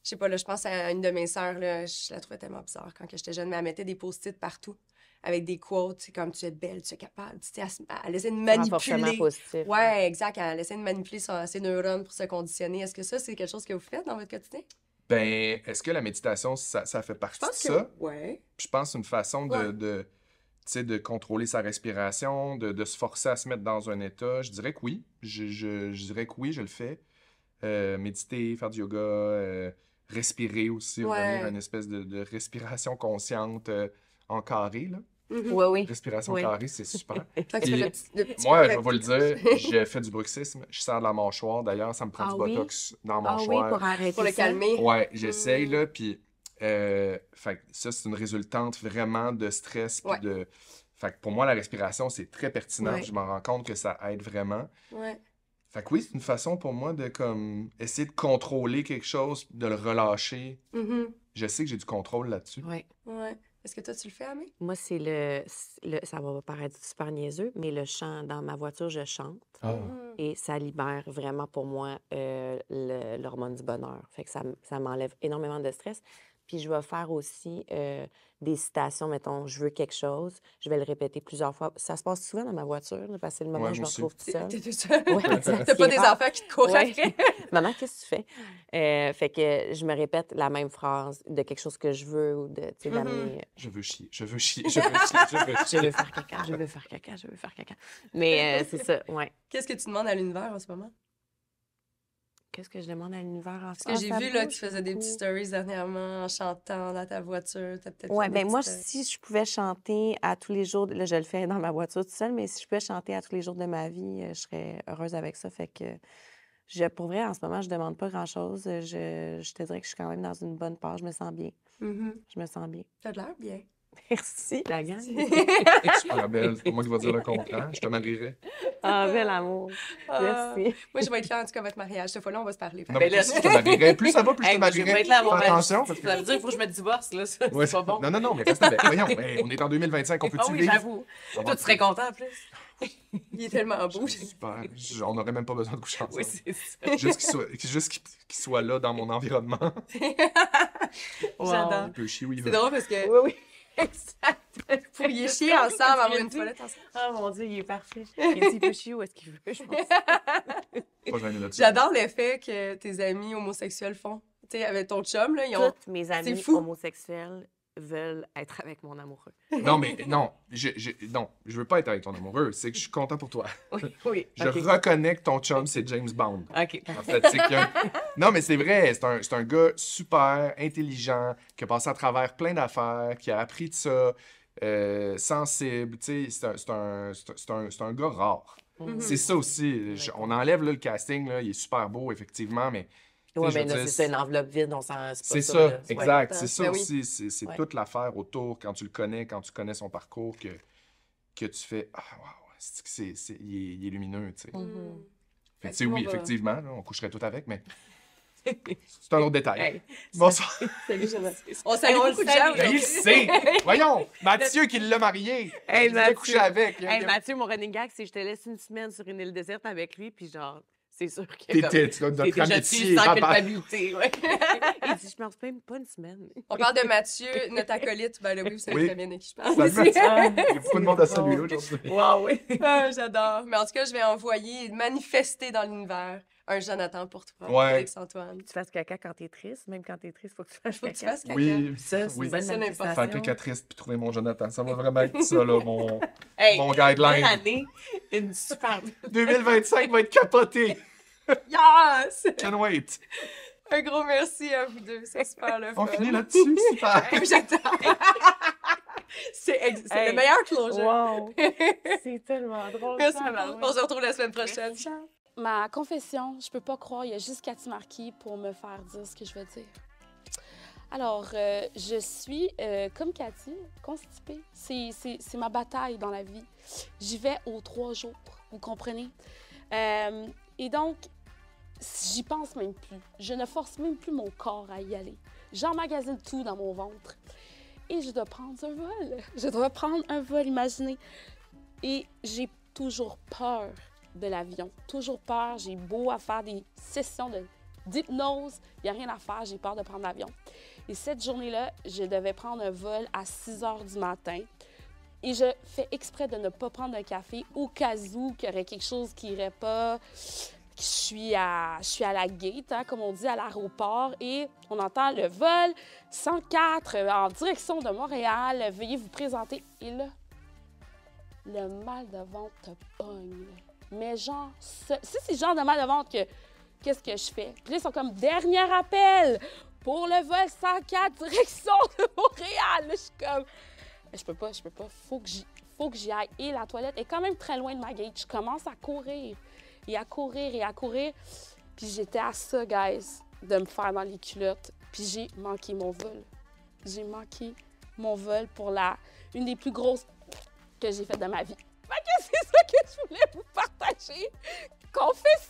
Speaker 1: je sais pas, là, je pense à une de mes sœurs, là, je la trouvais tellement bizarre quand que j'étais jeune, mais elle mettait des post-it partout avec des quotes, tu sais, comme tu es belle, tu es capable. Tu sais, elle essaie de
Speaker 7: Renforcement
Speaker 1: manipuler.
Speaker 7: positif.
Speaker 1: Ouais, exact. Elle essaie de manipuler ses neurones pour se conditionner. Est-ce que ça, c'est quelque chose que vous faites dans votre quotidien?
Speaker 4: Ben, est-ce que la méditation, ça fait
Speaker 1: Je
Speaker 4: partie de
Speaker 1: pense que
Speaker 4: ça?
Speaker 1: ouais.
Speaker 4: Puis je pense que c'est une façon
Speaker 1: Ouais.
Speaker 4: tu sais, de contrôler sa respiration, de se forcer à se mettre dans un état. Je dirais que oui. Je dirais que oui, je le fais. Méditer, faire du yoga, respirer aussi,
Speaker 1: Ouais.
Speaker 4: revenir à une espèce de respiration consciente en carré, là.
Speaker 1: Mhm.
Speaker 7: Oui, oui.
Speaker 4: Respiration
Speaker 7: Oui.
Speaker 4: carrée, c'est super.
Speaker 1: Fait que tu
Speaker 4: Puis,
Speaker 1: fais le petit
Speaker 4: Moi, je
Speaker 1: correct.
Speaker 4: vais vous le dire, je fais du bruxisme, je sers de la mâchoire. D'ailleurs, ça me prend
Speaker 7: Ah
Speaker 4: du
Speaker 7: oui?
Speaker 4: botox dans la
Speaker 7: Ah oui,
Speaker 4: mâchoire.
Speaker 7: pour arrêter
Speaker 1: Pour le
Speaker 7: ça.
Speaker 1: calmer.
Speaker 4: Ouais, j'essaye, là, puis fait que ça, c'est une résultante vraiment de stress, puis
Speaker 1: Ouais.
Speaker 4: Fait que pour moi, la respiration, c'est très pertinent,
Speaker 1: Ouais.
Speaker 4: puis je m'en rends compte que ça aide vraiment.
Speaker 1: Ouais.
Speaker 4: Fait que oui, c'est une façon pour moi de, comme, essayer de contrôler quelque chose, de le relâcher.
Speaker 1: Mhm.
Speaker 4: Je sais que j'ai du contrôle là-dessus.
Speaker 7: Oui.
Speaker 1: Ouais. Est-ce que toi, tu le fais, Amé?
Speaker 7: Moi, c'est ça va paraître super niaiseux, mais le chant, dans ma voiture, je chante.
Speaker 4: Ah.
Speaker 1: Mhm.
Speaker 7: Et ça libère vraiment pour moi l'hormone du bonheur. Fait que ça m'enlève énormément de stress. Puis je vais faire aussi des citations, mettons, je veux quelque chose. Je vais le répéter plusieurs fois. Ça se passe souvent dans ma voiture, là, parce que c'est le moment
Speaker 4: Ouais,
Speaker 7: où je me
Speaker 4: moi aussi.
Speaker 7: retrouve toute seule.
Speaker 1: T'es tout seul?
Speaker 7: Ouais,
Speaker 1: T'as
Speaker 7: ce qui
Speaker 1: pas
Speaker 7: est
Speaker 1: des
Speaker 7: rare.
Speaker 1: enfants qui te courent
Speaker 7: Ouais.
Speaker 1: après?
Speaker 7: Maman, qu'est-ce que tu fais? Fait que je me répète la même phrase de quelque chose que je veux ou de, tu sais, d'amener...
Speaker 4: Je veux chier, je veux chier, je veux chier, je veux
Speaker 7: Je
Speaker 4: chier.
Speaker 7: veux faire caca, je veux faire caca, je veux faire caca. Mais c'est ça, ouais.
Speaker 1: Qu'est-ce que tu demandes à l'univers en ce moment?
Speaker 7: Qu'est-ce que je demande à l'univers en
Speaker 1: Parce que j'ai
Speaker 7: ça
Speaker 1: vu là, que
Speaker 7: bouge
Speaker 1: tu faisais des
Speaker 7: beaucoup.
Speaker 1: petites stories dernièrement en chantant dans ta voiture. T'as peut-être
Speaker 7: Ouais,
Speaker 1: fait des
Speaker 7: ben moi,
Speaker 1: petites,
Speaker 7: si je pouvais chanter à tous les jours, là, je le fais dans ma voiture toute seule, mais si je pouvais chanter à tous les jours de ma vie, je serais heureuse avec ça. Fait que, pour vrai, en ce moment, je demande pas grand-chose. Je te dirais que je suis quand même dans une bonne part. Je me sens bien.
Speaker 1: Mhm.
Speaker 7: Je me sens bien.
Speaker 1: T'as de l'air bien.
Speaker 7: Merci, la gang.
Speaker 4: Super belle, c'est pas moi qui vais dire le contraire, je te marierai.
Speaker 7: Ah, bel amour.
Speaker 1: Ah,
Speaker 7: Merci.
Speaker 1: moi, je vais être là, en tout cas, à votre mariage. Cette fois-là, on va se parler.
Speaker 4: Non,
Speaker 1: Fait
Speaker 4: mais
Speaker 1: que
Speaker 4: toi aussi, je te marierai. Plus ça va, plus je te
Speaker 8: Hey, moi, je vais
Speaker 4: marierai.
Speaker 8: être là à mon
Speaker 4: Fais
Speaker 8: mariage.
Speaker 4: attention, parce que...
Speaker 8: Ça veut dire qu'il faut que je me divorce, là. Ça,
Speaker 4: Ouais,
Speaker 8: c'est pas bon.
Speaker 4: Non, mais reste avec. Voyons, hey, on est en 2025, on peut-tu
Speaker 8: Ah oui,
Speaker 4: vivre?
Speaker 8: j'avoue.
Speaker 4: On va
Speaker 8: Toi, tu serais content en plus.
Speaker 1: il est tellement beau.
Speaker 4: Super. On n'aurait même pas besoin de coucher ensemble.
Speaker 8: Oui, c'est ça.
Speaker 4: Juste qu'il soit là dans mon environnement.
Speaker 1: J'adore.
Speaker 4: Il peut chier où il
Speaker 1: C'est
Speaker 4: veut.
Speaker 1: drôle parce que
Speaker 7: Oui, oui. Exact.
Speaker 1: vous pourriez chier ensemble, avoir une toilette ensemble.
Speaker 7: Ah, mon Dieu, il est parfait. Il dit, il peut chier où est-ce qu'il veut, je pense.
Speaker 4: Pas gêné là-dessus.
Speaker 1: J'adore l'effet que tes amis homosexuels font. Tu sais, avec ton chum, là, ils ont...
Speaker 7: Toutes mes amis
Speaker 1: fou.
Speaker 7: homosexuels veulent être avec mon amoureux.
Speaker 4: Non, mais non, non, je veux pas être avec ton amoureux. C'est que je suis content pour toi.
Speaker 7: Oui, oui.
Speaker 4: Je
Speaker 7: OK.
Speaker 4: reconnais que ton chum, c'est James Bond.
Speaker 7: OK.
Speaker 4: En fait, c'est que... Non, mais c'est vrai, c'est un gars super intelligent, qui a passé à travers plein d'affaires, qui a appris de ça, sensible, tu sais, c'est un gars rare.
Speaker 1: Mhm.
Speaker 4: C'est ça aussi. On enlève là, le casting, là, il est super beau, effectivement, mais
Speaker 7: Oui,
Speaker 4: je veux
Speaker 7: mais là,
Speaker 4: dire,
Speaker 7: c'est une enveloppe vide, on s'en...
Speaker 4: c'est
Speaker 7: pas
Speaker 4: ça,
Speaker 7: là.
Speaker 4: exact.
Speaker 1: Ouais.
Speaker 4: C'est ça
Speaker 1: Ben oui.
Speaker 4: aussi. C'est
Speaker 7: Ouais.
Speaker 4: toute l'affaire autour, quand tu le connais, quand tu connais son parcours, que tu fais « Ah, wow, il est lumineux, tu sais.
Speaker 7: Mhm.
Speaker 1: Mm.
Speaker 4: Fait que, tu sais,
Speaker 1: Fait que
Speaker 4: oui,
Speaker 1: on va-
Speaker 4: effectivement, là, on coucherait tout avec, mais c'est un autre détail.
Speaker 7: Hey,
Speaker 4: Bonsoir.
Speaker 1: Salut, Jonathan. On salue
Speaker 8: On le
Speaker 1: beaucoup de
Speaker 8: salue.
Speaker 1: gens
Speaker 4: Ben, il
Speaker 1: aujourd'hui.
Speaker 4: sait! Voyons! Mathieu qui l'a marié!
Speaker 7: Hey,
Speaker 4: Il a couché avec!
Speaker 7: Hey, Mathieu, mon running gag, c'est que je te laisse une semaine sur une île déserte avec lui, puis genre, c'est sûr que...
Speaker 4: T'étais, tu vois,
Speaker 8: T'es
Speaker 4: notre
Speaker 8: déjà
Speaker 4: amitié.
Speaker 8: dessus sans
Speaker 4: papa.
Speaker 8: culpabilité, ouais.
Speaker 7: Il dit, je pense même pas une semaine.
Speaker 1: On parle de Mathieu, notre acolyte. Ben là, oui, vous savez
Speaker 4: Oui.
Speaker 1: très bien de qui je parle.
Speaker 4: Salut, Mathieu. Il y a beaucoup de monde à saluer aujourd'hui.
Speaker 8: Wow, oui.
Speaker 1: Ah, j'adore. Mais en tout cas, je vais envoyer, manifester dans l'univers un Jonathan pour toi,
Speaker 4: Ouais.
Speaker 1: Alex-Antoine.
Speaker 7: Tu fasses caca quand t'es triste, même quand t'es triste, faut que tu fasses
Speaker 1: Faut que tu
Speaker 7: caca.
Speaker 1: fasses caca.
Speaker 4: Oui,
Speaker 8: Ça, c'est
Speaker 4: oui.
Speaker 8: une bonne
Speaker 1: Ça, c'est
Speaker 8: manifestation.
Speaker 4: Faire caca triste puis trouver mon Jonathan. Ça va vraiment être ça, là,
Speaker 8: Hey,
Speaker 4: mon
Speaker 8: Quelle
Speaker 4: guideline.
Speaker 8: année, Une super...
Speaker 4: 2025 va être capoté.
Speaker 8: Yes!
Speaker 4: Can't wait.
Speaker 8: Un gros merci à vous deux, c'est super le fun.
Speaker 4: On finit là-dessus, super.
Speaker 8: J'adore. C'est
Speaker 1: Hey.
Speaker 8: le meilleur closure.
Speaker 1: Wow! C'est tellement drôle.
Speaker 8: Merci
Speaker 1: ça,
Speaker 8: beaucoup.
Speaker 1: Marie.
Speaker 8: On se retrouve la semaine prochaine.
Speaker 2: Ma confession, je peux pas croire, il y a juste Cathy Marquis pour me faire dire ce que je veux dire. Alors, je suis, comme Cathy, constipée. C'est ma bataille dans la vie. J'y vais aux 3 jours, vous comprenez? Et donc, j'y pense même plus. Je ne force même plus mon corps à y aller. J'emmagasine tout dans mon ventre. Et je dois prendre un vol. Je dois prendre un vol, imaginez. Et j'ai toujours peur de l'avion. Toujours peur. J'ai beau à faire des sessions d'hypnose. Il n'y a rien à faire. J'ai peur de prendre l'avion. Et cette journée-là, je devais prendre un vol à 6 heures du matin. Et je fais exprès de ne pas prendre un café au cas où qu'il y aurait quelque chose qui irait pas. Je suis à la gate, hein, comme on dit, à l'aéroport, et on entend le vol 104 en direction de Montréal. Veuillez vous présenter. Et là, le mal de ventre te pogne. Là. Mais genre, si c'est le genre de mal de ventre que qu'est-ce que je fais? Puis là, ils sont comme dernier appel pour le vol 104 direction de Montréal. Là, je suis comme, je peux pas. Faut que j'y aille. Et la toilette est quand même très loin de ma gate. Je commence à courir. Et à courir. Puis j'étais à ça, guys, de me faire dans les culottes. Puis j'ai manqué mon vol. J'ai manqué mon vol pour une des plus grosses que j'ai faites de ma vie. Fait que c'est ça que je voulais vous partager. Confession!